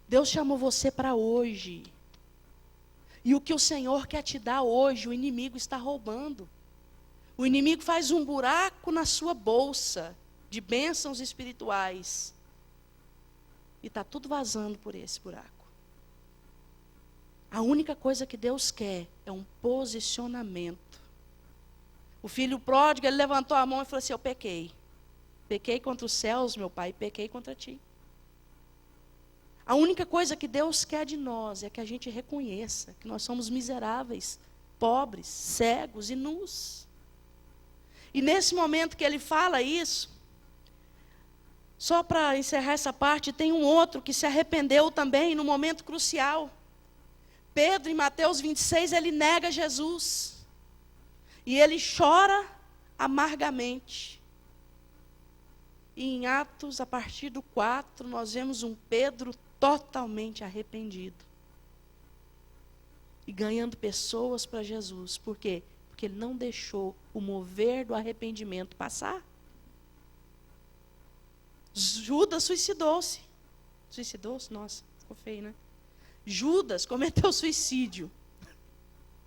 A: Deus chamou você para hoje. E o que o Senhor quer te dar hoje, o inimigo está roubando. O inimigo faz um buraco na sua bolsa de bênçãos espirituais. E está tudo vazando por esse buraco. A única coisa que Deus quer é um posicionamento. O filho pródigo, ele levantou a mão e falou assim, eu pequei. Pequei contra os céus, meu pai, e pequei contra ti. A única coisa que Deus quer de nós é que a gente reconheça que nós somos miseráveis, pobres, cegos e nus. E nesse momento que ele fala isso, só para encerrar essa parte, tem um outro que se arrependeu também no momento crucial. Pedro, em Mateus 26, ele nega Jesus. E ele chora amargamente. E em Atos, a partir do 4, nós vemos um Pedro totalmente arrependido. E ganhando pessoas para Jesus. Por quê? Porque ele não deixou o mover do arrependimento passar. Judas suicidou-se. Suicidou-se? Nossa, ficou feio, né? Judas cometeu suicídio.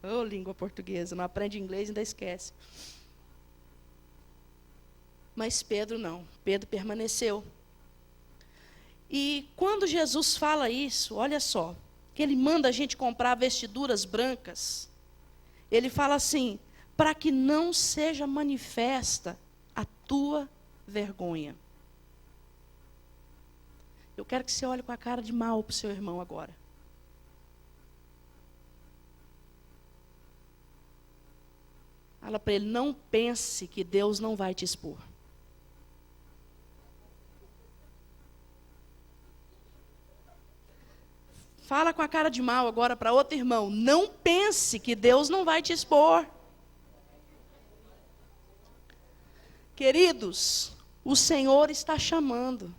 A: Oh, língua portuguesa, não aprende inglês e ainda esquece. Mas Pedro não. Pedro permaneceu. E quando Jesus fala isso, olha só, que ele manda a gente comprar vestiduras brancas, ele fala assim, para que não seja manifesta a tua vergonha. Eu quero que você olhe com a cara de mal para o seu irmão agora. Fala para ele, não pense que Deus não vai te expor. Fala com a cara de mal agora para outro irmão. Não pense que Deus não vai te expor. Queridos, o Senhor está chamando.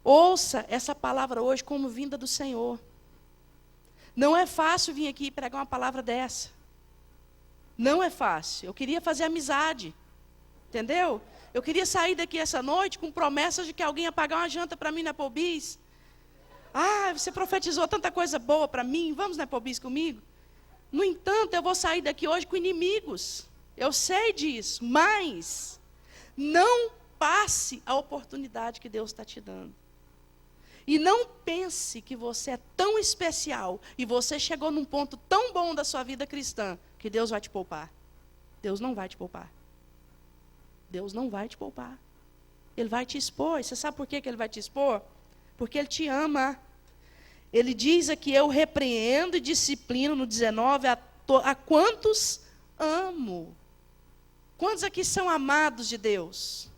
A: Ouça essa palavra hoje como vinda do Senhor. Não é fácil vir aqui e pregar uma palavra dessa. Não é fácil. Eu queria fazer amizade. Entendeu? Eu queria sair daqui essa noite com promessas de que alguém ia pagar uma janta para mim na Applebee's. Ah, você profetizou tanta coisa boa para mim, vamos na Applebee's comigo? No entanto, eu vou sair daqui hoje com inimigos. Eu sei disso, mas não passe a oportunidade que Deus está te dando. E não pense que você é tão especial e você chegou num ponto tão bom da sua vida cristã que Deus vai te poupar. Deus não vai te poupar. Deus não vai te poupar. Ele vai te expor. E você sabe por que Ele vai te expor? Porque Ele te ama. Ele diz aqui, eu repreendo e disciplino, no 19, a quantos amo. Quantos aqui são amados de Deus?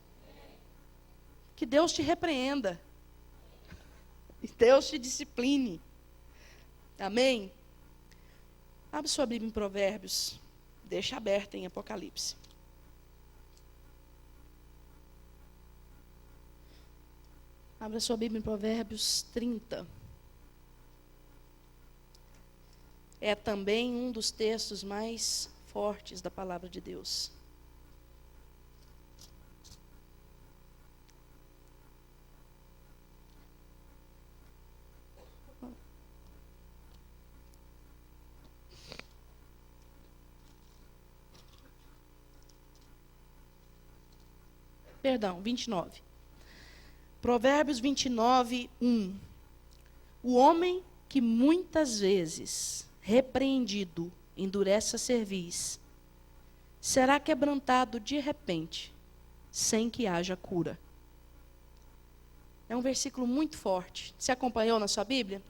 A: Que Deus te repreenda. E Deus te discipline. Amém? Abre sua Bíblia em Provérbios. Deixa aberta em Apocalipse. Abra sua Bíblia em Provérbios 30. É também um dos textos mais fortes da palavra de Deus. Perdão, 29. Provérbios 29, 1. O homem que muitas vezes, repreendido, endurece a cerviz, será quebrantado de repente, sem que haja cura. É um versículo muito forte. Você acompanhou na sua Bíblia?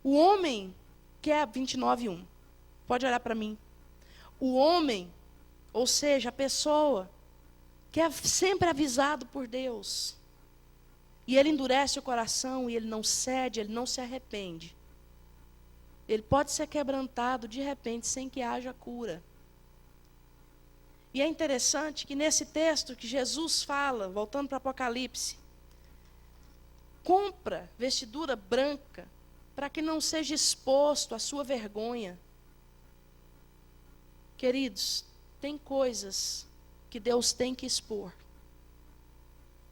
A: O homem, que é 29, 1. Pode olhar para mim. O homem, ou seja, a pessoa, que é sempre avisado por Deus, e ele endurece o coração, e ele não cede, ele não se arrepende, ele pode ser quebrantado de repente, sem que haja cura. E é interessante que nesse texto que Jesus fala, voltando para Apocalipse, compra vestidura branca, para que não seja exposto à sua vergonha. Queridos, tem coisas que Deus tem que expor,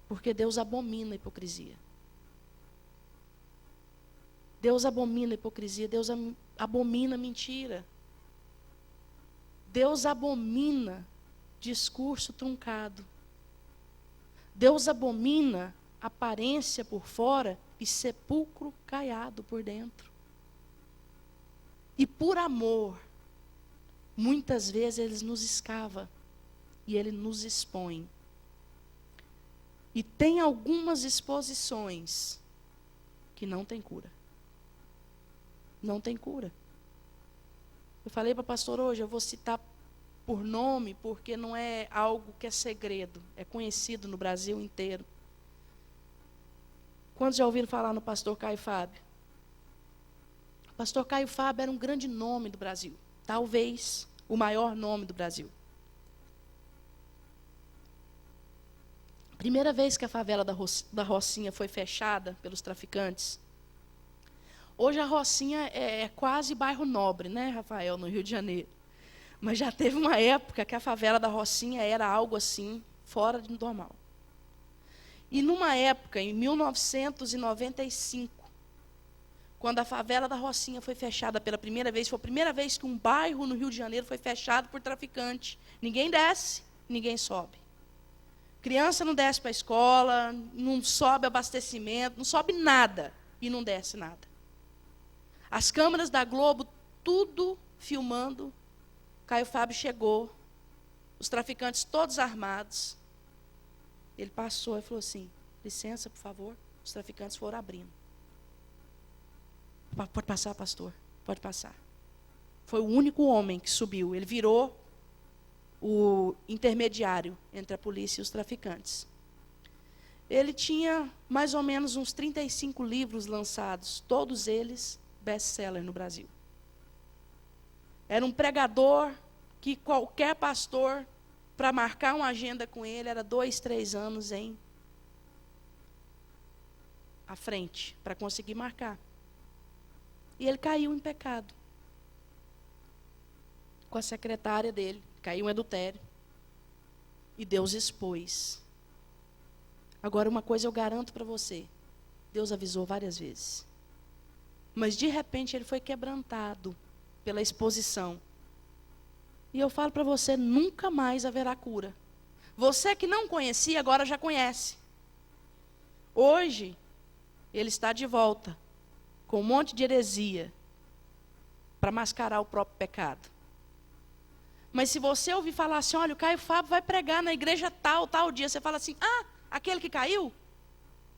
A: porque Deus abomina a hipocrisia. Deus abomina a hipocrisia, Deus abomina a mentira. Deus abomina discurso truncado. Deus abomina aparência por fora e sepulcro caiado por dentro. E por amor, muitas vezes Ele nos escava e Ele nos expõe. E tem algumas exposições que não tem cura. Não tem cura. Eu falei para a pastora hoje, eu vou citar por nome, porque não é algo que é segredo, é conhecido no Brasil inteiro. Quantos já ouviram falar no pastor Caio Fábio? Pastor Caio Fábio era um grande nome do Brasil. Talvez o maior nome do Brasil. Primeira vez que a favela da Rocinha foi fechada pelos traficantes. Hoje a Rocinha é quase bairro nobre, né, Rafael, no Rio de Janeiro. Mas já teve uma época que a favela da Rocinha era algo assim, fora do normal. E numa época, em 1995, quando a favela da Rocinha foi fechada pela primeira vez, foi a primeira vez que um bairro no Rio de Janeiro foi fechado por traficante. Ninguém desce, ninguém sobe. Criança não desce para a escola, não sobe abastecimento, não sobe nada e não desce nada. As câmeras da Globo, tudo filmando. Caio Fábio chegou, os traficantes todos armados. Ele passou e falou assim, licença, por favor. Os traficantes foram abrindo. Pode passar, pastor, pode passar. Foi o único homem que subiu. Ele virou o intermediário entre a polícia e os traficantes. Ele tinha mais ou menos uns 35 livros lançados, todos eles best-seller no Brasil. Era um pregador que qualquer pastor, para marcar uma agenda com ele, era 2, 3 anos à frente, para conseguir marcar. E ele caiu em pecado. Com a secretária dele. Caiu em adultério. E Deus expôs. Agora, uma coisa eu garanto para você. Deus avisou várias vezes. Mas, de repente, ele foi quebrantado pela exposição. E eu falo para você, nunca mais haverá cura. Você que não conhecia, agora já conhece. Hoje, ele está de volta, com um monte de heresia, para mascarar o próprio pecado. Mas se você ouvir falar assim, olha, o Caio Fábio vai pregar na igreja tal dia, você fala assim, aquele que caiu?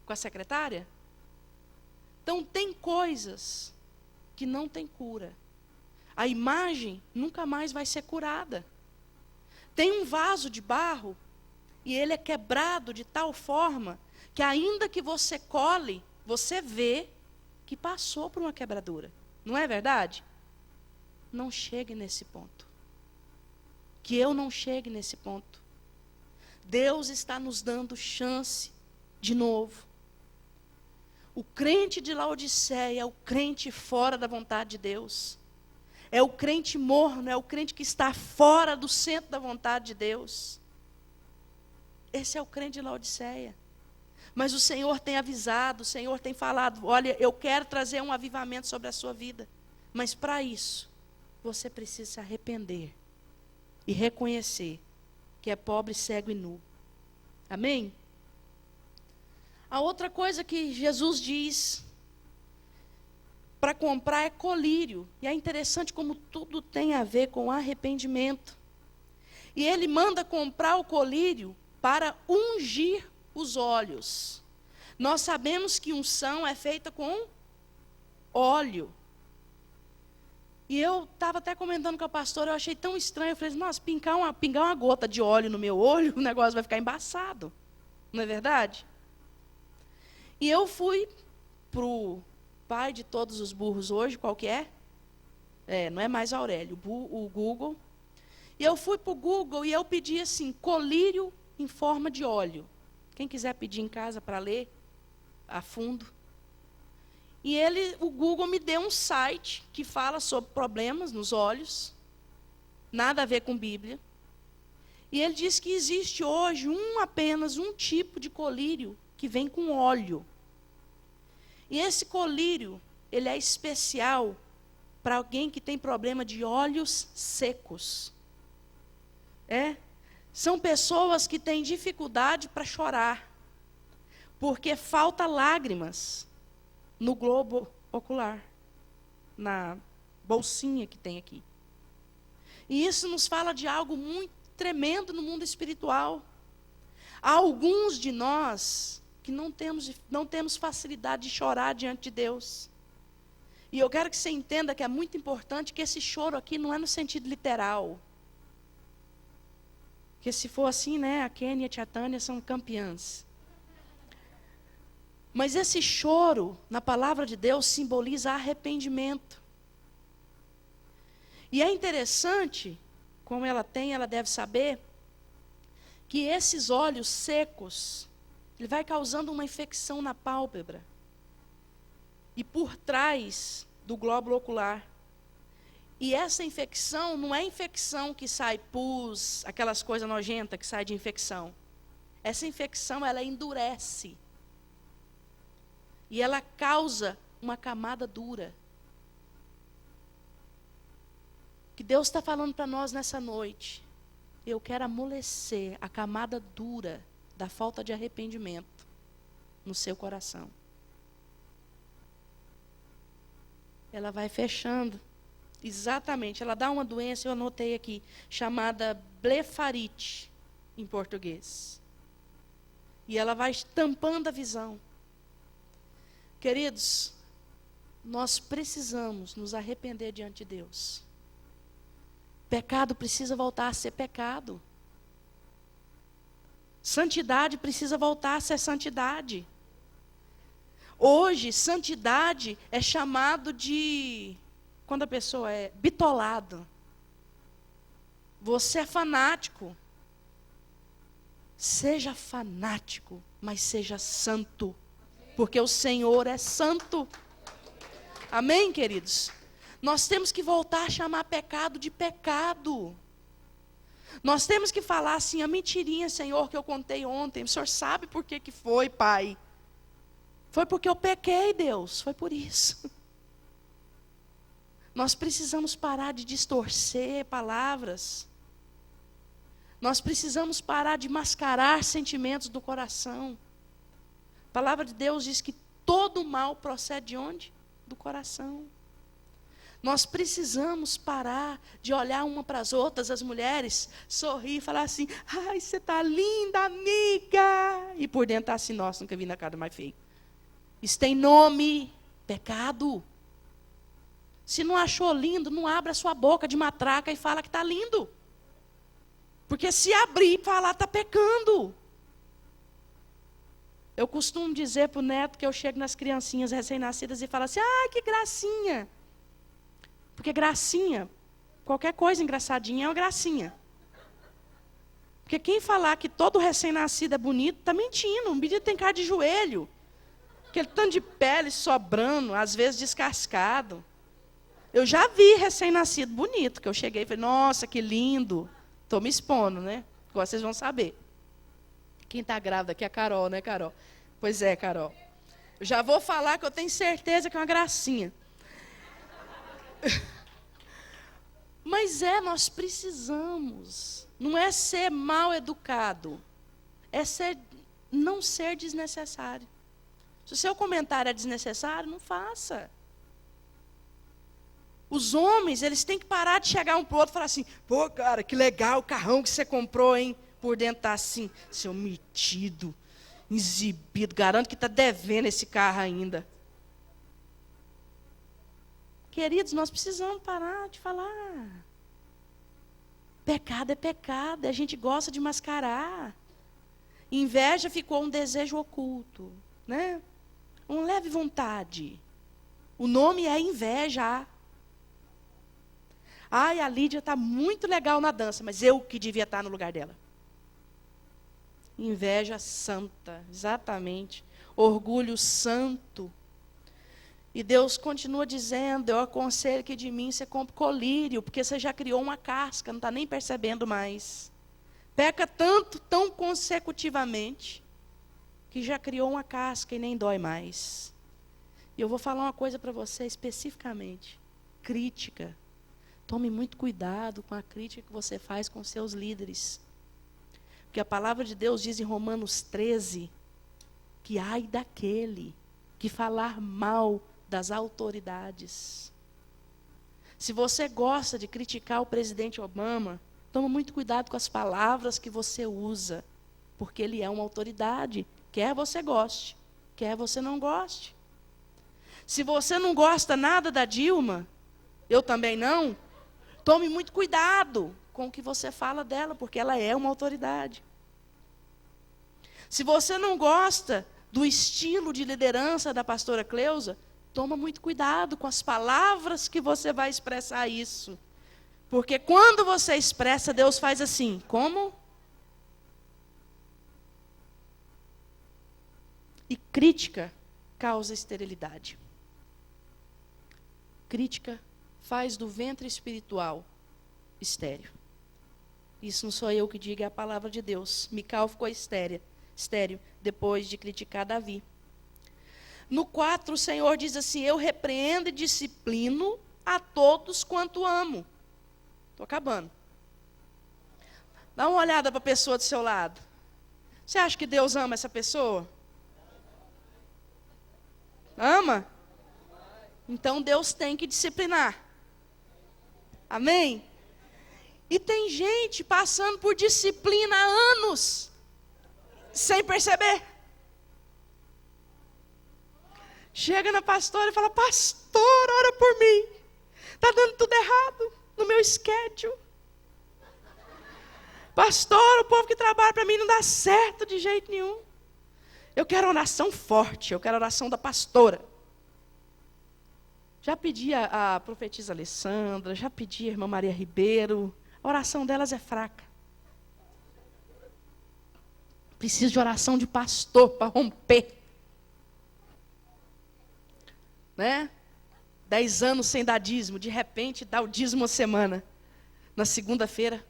A: Com a secretária? Então, tem coisas que não tem cura. A imagem nunca mais vai ser curada. Tem um vaso de barro, e ele é quebrado de tal forma, que ainda que você cole, você vê que passou por uma quebradura. Não é verdade? Não chegue nesse ponto. Que eu não chegue nesse ponto. Deus está nos dando chance de novo. O crente de Laodiceia é o crente fora da vontade de Deus. É o crente morno, é o crente que está fora do centro da vontade de Deus. Esse é o crente de Laodiceia. Mas o Senhor tem avisado, o Senhor tem falado, olha, eu quero trazer um avivamento sobre a sua vida. Mas para isso, você precisa se arrepender e reconhecer que é pobre, cego e nu. Amém? A outra coisa que Jesus diz para comprar é colírio. E é interessante como tudo tem a ver com arrependimento. E ele manda comprar o colírio para ungir os olhos. Nós sabemos que unção é feita com óleo. E eu estava até comentando com a pastora, eu achei tão estranho, eu falei, nossa, pingar uma gota de óleo no meu olho, o negócio vai ficar embaçado. Não é verdade? E eu fui para o pai de todos os burros hoje, qual que é? Não é mais Aurélio, o Google. E eu fui para o Google e eu pedi assim, colírio em forma de óleo. Quem quiser pedir em casa para ler a fundo. E o Google me deu um site que fala sobre problemas nos olhos, nada a ver com Bíblia. E ele diz que existe hoje apenas um tipo de colírio que vem com óleo. E esse colírio, ele é especial para alguém que tem problema de olhos secos. São pessoas que têm dificuldade para chorar, porque falta lágrimas no globo ocular, na bolsinha que tem aqui. E isso nos fala de algo muito tremendo no mundo espiritual. Há alguns de nós que não temos facilidade de chorar diante de Deus. E eu quero que você entenda que é muito importante que esse choro aqui não é no sentido literal. Porque se for assim, a Kênia e a Tia Tânia são campeãs. Mas esse choro, na palavra de Deus, simboliza arrependimento. E é interessante, como ela deve saber, que esses olhos secos, ele vai causando uma infecção na pálpebra. E por trás do glóbulo ocular. E essa infecção não é infecção que sai pus, aquelas coisas nojentas que sai de infecção. Essa infecção, ela endurece. E ela causa uma camada dura. O que Deus está falando para nós nessa noite, eu quero amolecer a camada dura da falta de arrependimento no seu coração. Ela vai fechando. Exatamente, ela dá uma doença, eu anotei aqui, chamada blefarite, em português. E ela vai tampando a visão. Queridos, nós precisamos nos arrepender diante de Deus. Pecado precisa voltar a ser pecado. Santidade precisa voltar a ser santidade. Hoje, santidade é chamado de, quando a pessoa é bitolado. Você é fanático. Seja fanático, mas seja santo. Porque o Senhor é santo. Amém, queridos? Nós temos que voltar a chamar pecado de pecado. Nós temos que falar assim, a mentirinha, Senhor, que eu contei ontem. O Senhor sabe por que foi, Pai. Foi porque eu pequei, Deus. Foi por isso. Nós precisamos parar de distorcer palavras. Nós precisamos parar de mascarar sentimentos do coração. A palavra de Deus diz que todo mal procede de onde? Do coração. Nós precisamos parar de olhar uma para as outras, as mulheres, sorrir e falar assim, ai, você está linda, amiga. E por dentro está assim, nossa, nunca vi na cara mais feio. Isso tem nome, pecado. Se não achou lindo, não abra a sua boca de matraca e fala que está lindo. Porque se abrir e falar, está pecando. Eu costumo dizer para o neto que eu chego nas criancinhas recém-nascidas e falo assim, ah, que gracinha. Porque gracinha, qualquer coisa engraçadinha é uma gracinha. Porque quem falar que todo recém-nascido é bonito, está mentindo. Um menino tem cara de joelho. Aquele tanto de pele sobrando, às vezes descascado. Eu já vi recém-nascido bonito, que eu cheguei e falei, nossa, que lindo. Estou me expondo, né? Agora vocês vão saber. Quem está grávida aqui é a Carol, né, Carol? Pois é, Carol. Eu já vou falar que eu tenho certeza que é uma gracinha. Mas nós precisamos. Não é ser mal educado. É não ser desnecessário. Se o seu comentário é desnecessário, não faça. Os homens, eles têm que parar de chegar um para o outro e falar assim, pô, cara, que legal o carrão que você comprou, hein? Por dentro está assim, seu metido, exibido, garanto que está devendo esse carro ainda. Queridos, nós precisamos parar de falar. Pecado é pecado, a gente gosta de mascarar. Inveja ficou um desejo oculto, né? Uma leve vontade. O nome é inveja. Ai, a Lídia está muito legal na dança, mas eu que devia estar no lugar dela. Inveja santa, exatamente. Orgulho santo. E Deus continua dizendo, eu aconselho que de mim você compre colírio, porque você já criou uma casca, não está nem percebendo mais. Peca tanto, tão consecutivamente, que já criou uma casca e nem dói mais. E eu vou falar uma coisa para você especificamente. Crítica. Tome muito cuidado com a crítica que você faz com seus líderes. Porque a palavra de Deus diz em Romanos 13, que ai daquele que falar mal das autoridades. Se você gosta de criticar o presidente Obama, toma muito cuidado com as palavras que você usa, porque ele é uma autoridade, quer você goste, quer você não goste. Se você não gosta nada da Dilma, eu também não, tome muito cuidado com o que você fala dela, porque ela é uma autoridade. Se você não gosta do estilo de liderança da pastora Cleusa, toma muito cuidado com as palavras que você vai expressar isso. Porque quando você expressa, Deus faz assim. Como? E crítica causa esterilidade. Crítica faz do ventre espiritual estéril. Isso não sou eu que digo, é a palavra de Deus. Mical ficou estéril depois de criticar Davi. No 4, o Senhor diz assim: eu repreendo e disciplino a todos quanto amo. Estou acabando. Dá uma olhada para a pessoa do seu lado. Você acha que Deus ama essa pessoa? Ama? Então Deus tem que disciplinar. Amém? E tem gente passando por disciplina há anos, sem perceber. Chega na pastora e fala: pastor, ora por mim. Está dando tudo errado no meu schedule. Pastor, o povo que trabalha para mim não dá certo de jeito nenhum. Eu quero oração forte, eu quero oração da pastora. Já pedi a profetisa Alessandra, já pedi a irmã Maria Ribeiro. A oração delas é fraca. Preciso de oração de pastor para romper. Né? 10 anos sem dar dízimo, de repente dá o dízimo uma semana. Na segunda-feira.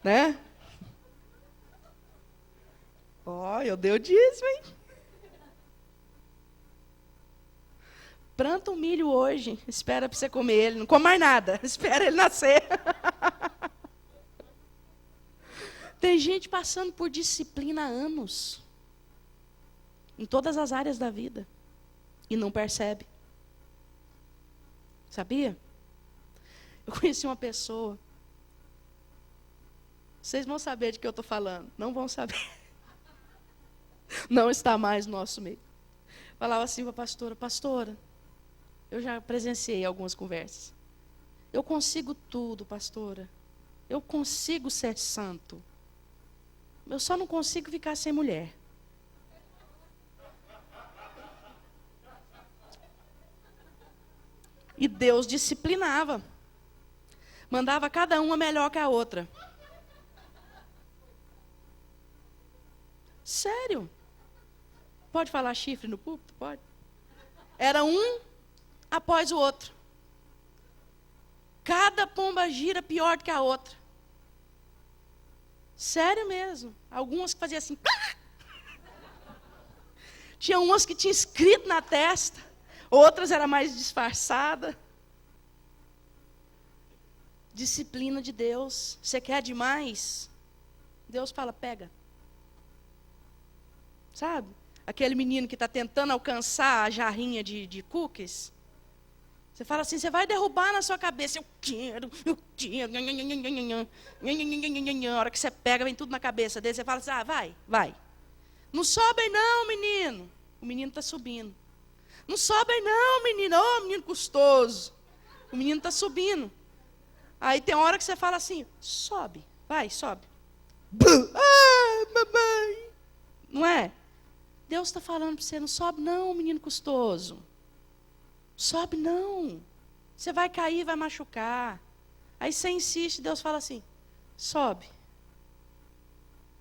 A: Né? Ó, eu dei o dízimo, hein? Planta um milho hoje, espera para você comer ele. Não come mais nada, espera ele nascer. Tem gente passando por disciplina há anos. Em todas as áreas da vida. E não percebe. Sabia? Eu conheci uma pessoa. Vocês vão saber de que eu estou falando. Não vão saber. Não está mais no nosso meio. Falava assim para a pastora: pastora, eu já presenciei algumas conversas. Eu consigo tudo, pastora. Eu consigo ser santo. Eu só não consigo ficar sem mulher. E Deus disciplinava. Mandava cada uma melhor que a outra. Sério? Pode falar chifre no púlpito? Pode. Era um após o outro. Cada pomba gira pior do que a outra. Sério mesmo. Algumas que faziam assim. Tinha umas que tinha escrito na testa. Outras era mais disfarçada. Disciplina de Deus. Você quer demais? Deus fala: pega. Sabe? Aquele menino que está tentando alcançar a jarrinha de cookies. Você fala assim: você vai derrubar na sua cabeça. Eu quero. A hora que você pega, vem tudo na cabeça dele. Você fala assim: ah, vai. Não sobe aí não, menino. O menino está subindo. Não sobe aí não, menino. Ô, menino custoso. O menino está subindo. Aí tem uma hora que você fala assim: sobe, vai, sobe. Ah, mamãe. Não é? Deus está falando para você: não sobe não, menino custoso. Sobe não. Você vai cair, vai machucar. Aí você insiste, Deus fala assim: sobe.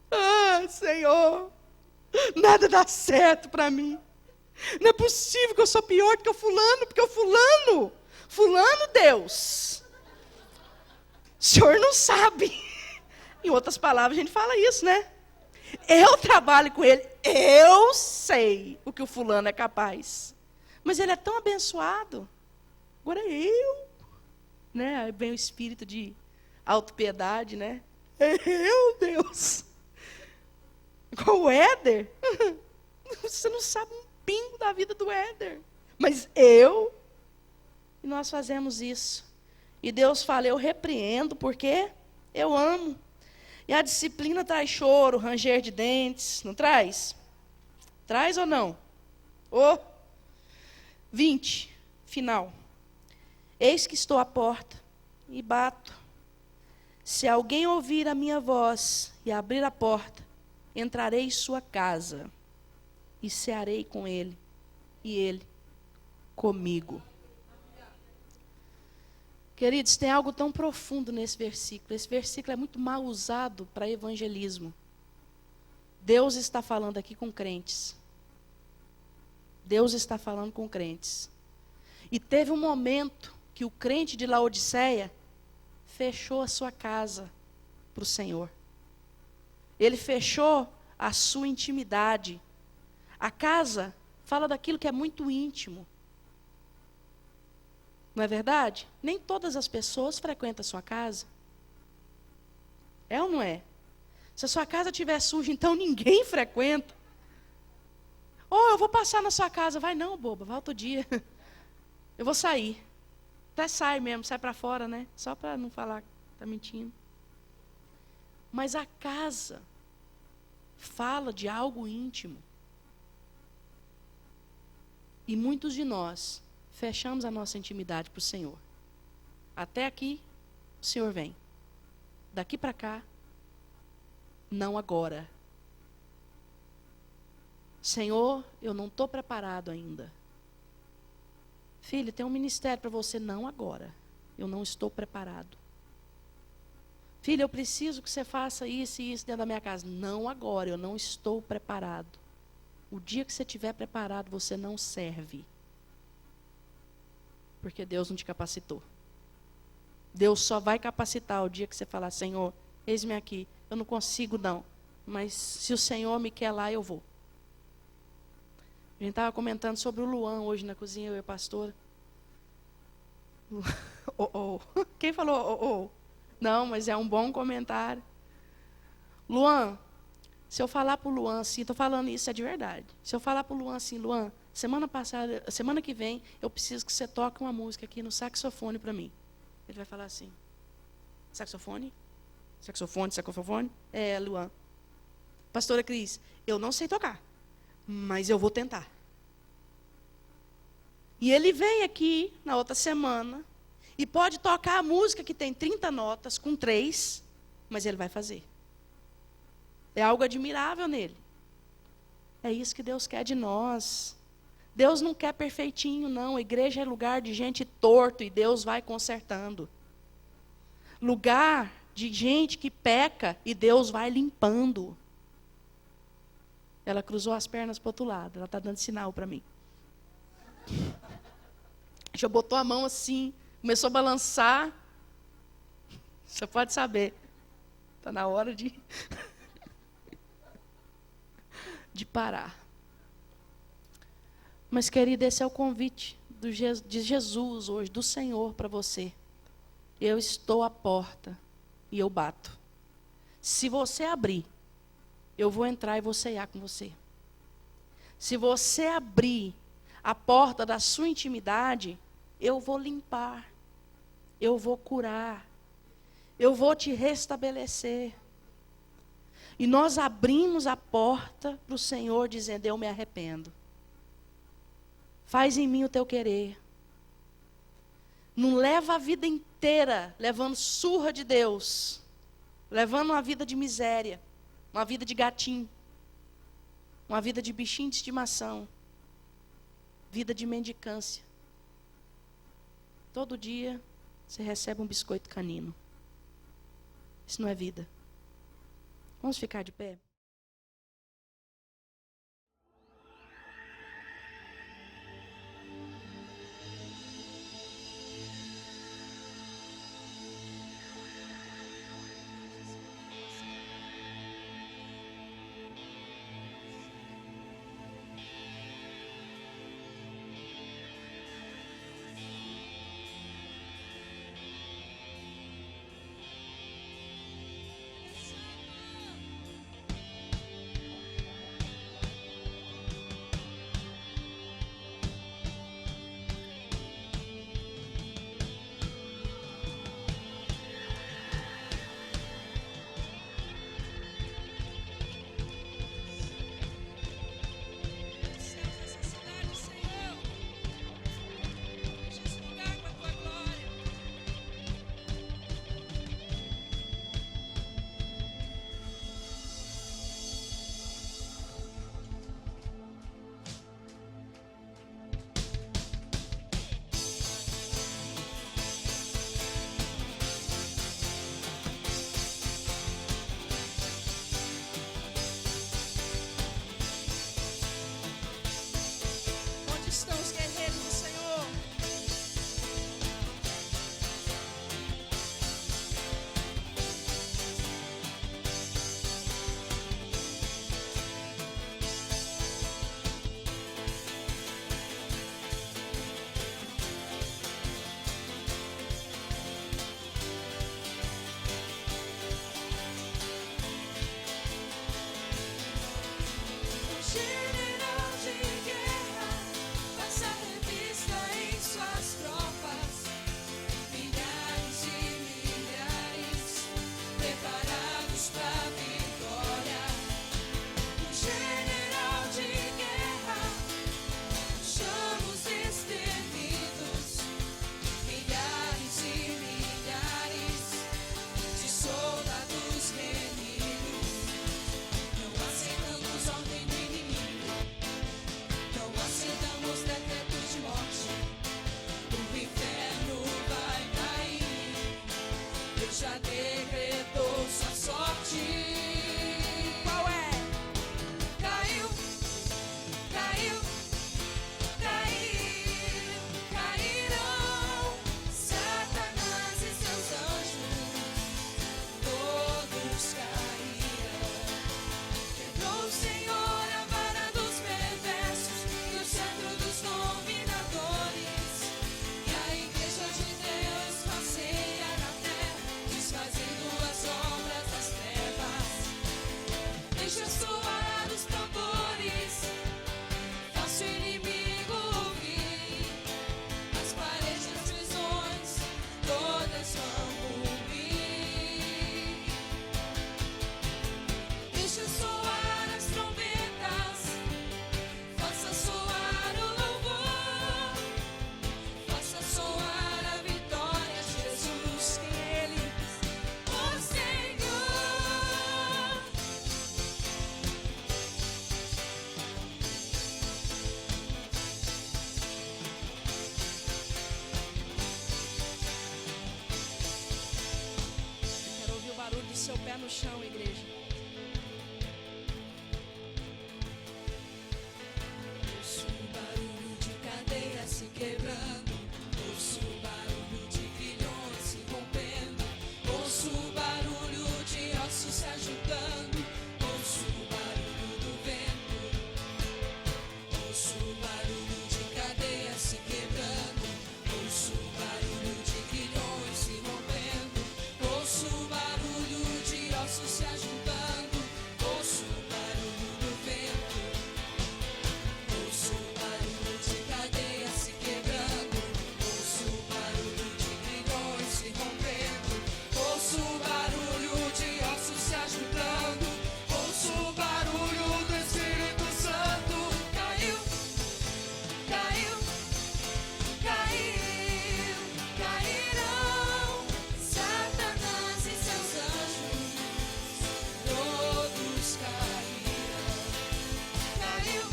A: Ah, Senhor, nada dá certo para mim. Não é possível que eu sou pior do que o fulano, porque o fulano, Deus, o Senhor não sabe. Em outras palavras, a gente fala isso, né? Eu trabalho com ele, eu sei o que o fulano é capaz. Mas ele é tão abençoado. Agora eu. Né? Aí vem o espírito de autopiedade, né? Eu, Deus. Igual o Éder. Você não sabe um pingo da vida do Éder. Mas eu. E nós fazemos isso. E Deus fala: eu repreendo porque eu amo. E a disciplina traz choro, ranger de dentes. Não traz? Traz ou não? 20, final. Eis que estou à porta e bato. Se alguém ouvir a minha voz e abrir a porta, entrarei em sua casa e cearei com ele, e ele comigo. Queridos, tem algo tão profundo nesse versículo. Esse versículo é muito mal usado para evangelismo. Deus está falando aqui com crentes. Deus está falando com crentes. E teve um momento que o crente de Laodiceia fechou a sua casa para o Senhor. Ele fechou a sua intimidade. A casa fala daquilo que é muito íntimo. Não é verdade? Nem todas as pessoas frequentam a sua casa. É ou não é? Se a sua casa estiver suja, então ninguém frequenta. Eu vou passar na sua casa. Vai não, boba, vai outro dia. Eu vou sair. Até sai mesmo, sai para fora, né? Só para não falar que está mentindo. Mas a casa fala de algo íntimo. E muitos de nós fechamos a nossa intimidade para o Senhor. Até aqui, o Senhor vem. Daqui para cá, não agora. Senhor, eu não estou preparado ainda. Filho, tem um ministério para você, não agora. Eu não estou preparado. Filho, eu preciso que você faça isso e isso dentro da minha casa. Não agora, eu não estou preparado. O dia que você estiver preparado, você não serve. Porque Deus não te capacitou. Deus só vai capacitar o dia que você falar, Senhor, eis-me aqui. Eu não consigo não, mas se o Senhor me quer lá, eu vou. A gente estava comentando sobre o Luan hoje na cozinha, eu e a pastora. Quem falou? Não, mas é um bom comentário. Luan, se eu falar para o Luan assim, estou falando isso, é de verdade. Se eu falar para o Luan assim, Luan, semana que vem, eu preciso que você toque uma música aqui no saxofone para mim. Ele vai falar assim, saxofone? Saxofone? É, Luan. Pastora Cris, eu não sei tocar, mas eu vou tentar. E ele vem aqui na outra semana e pode tocar a música que tem 30 notas com 3, mas ele vai fazer. É algo admirável nele. É isso que Deus quer de nós. Deus não quer perfeitinho, não. A igreja é lugar de gente torto e Deus vai consertando. Lugar de gente que peca e Deus vai limpando. Ela cruzou as pernas para o outro lado. Ela está dando sinal para mim. Já botou a mão assim, começou a balançar. Você pode saber. Está na hora de parar. Mas, querida, esse é o convite de Jesus hoje, do Senhor para você. Eu estou à porta e eu bato. Se você abrir, eu vou entrar e vou ceiar com você. Se você abrir a porta da sua intimidade, eu vou limpar, eu vou curar, eu vou te restabelecer. E nós abrimos a porta para o Senhor dizendo, eu me arrependo. Faz em mim o teu querer. Não leva a vida inteira levando surra de Deus, levando uma vida de miséria, uma vida de gatinho, uma vida de bichinho de estimação, vida de mendicância. Todo dia você recebe um biscoito canino. Isso não é vida. Vamos ficar de pé?
B: já decretou sua sorte.
A: Qual é?
B: Caiu, caiu, caiu, cairão Satanás e seus anjos, todos cairão. Quebrou o Senhor a vara dos perversos e o cetro dos dominadores, e a igreja de Deus passeia na terra, desfazendo as obras das trevas. Deixa soar os tambores, faça o inimigo ouvir, as paredes das prisões todas vão ruir. Deixa soar as trombetas, faça soar o louvor, faça soar a vitória de Jesus, que Ele, o Senhor.
A: Quero ouvir o barulho do seu pé no chão, igreja.
B: Ouço o barulho de cadeia se quebrando, ouço o barulho de grilhões se rompendo, ouço o barulho de ossos se ajudando, ouço o barulho do vento, ouço o barulho de cadeia se quebrando, ouço o barulho de grilhões se rompendo, ouço o barulho de ossos se ajudando, ouço o barulho do vento. Ouço o barulho de cadeia se quebrando, ouço o barulho de grilhões se rompendo, ouço o barulho de ossos se ajudando, ouço o barulho do Espírito Santo. Caiu, caiu, caiu, cairão Satanás e seus anjos, todos cairão. Caiu,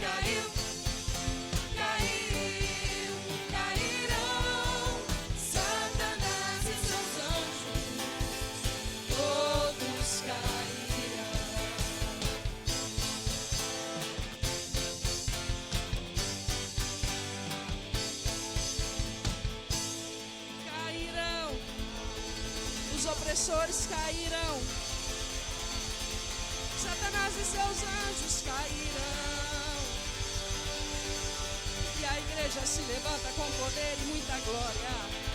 B: caiu, caiu, cairão Satanás e seus anjos, todos cairão.
A: Cairão. Os opressores cairão. Satanás e seus anjos cairão. E a igreja se levanta com poder e muita glória.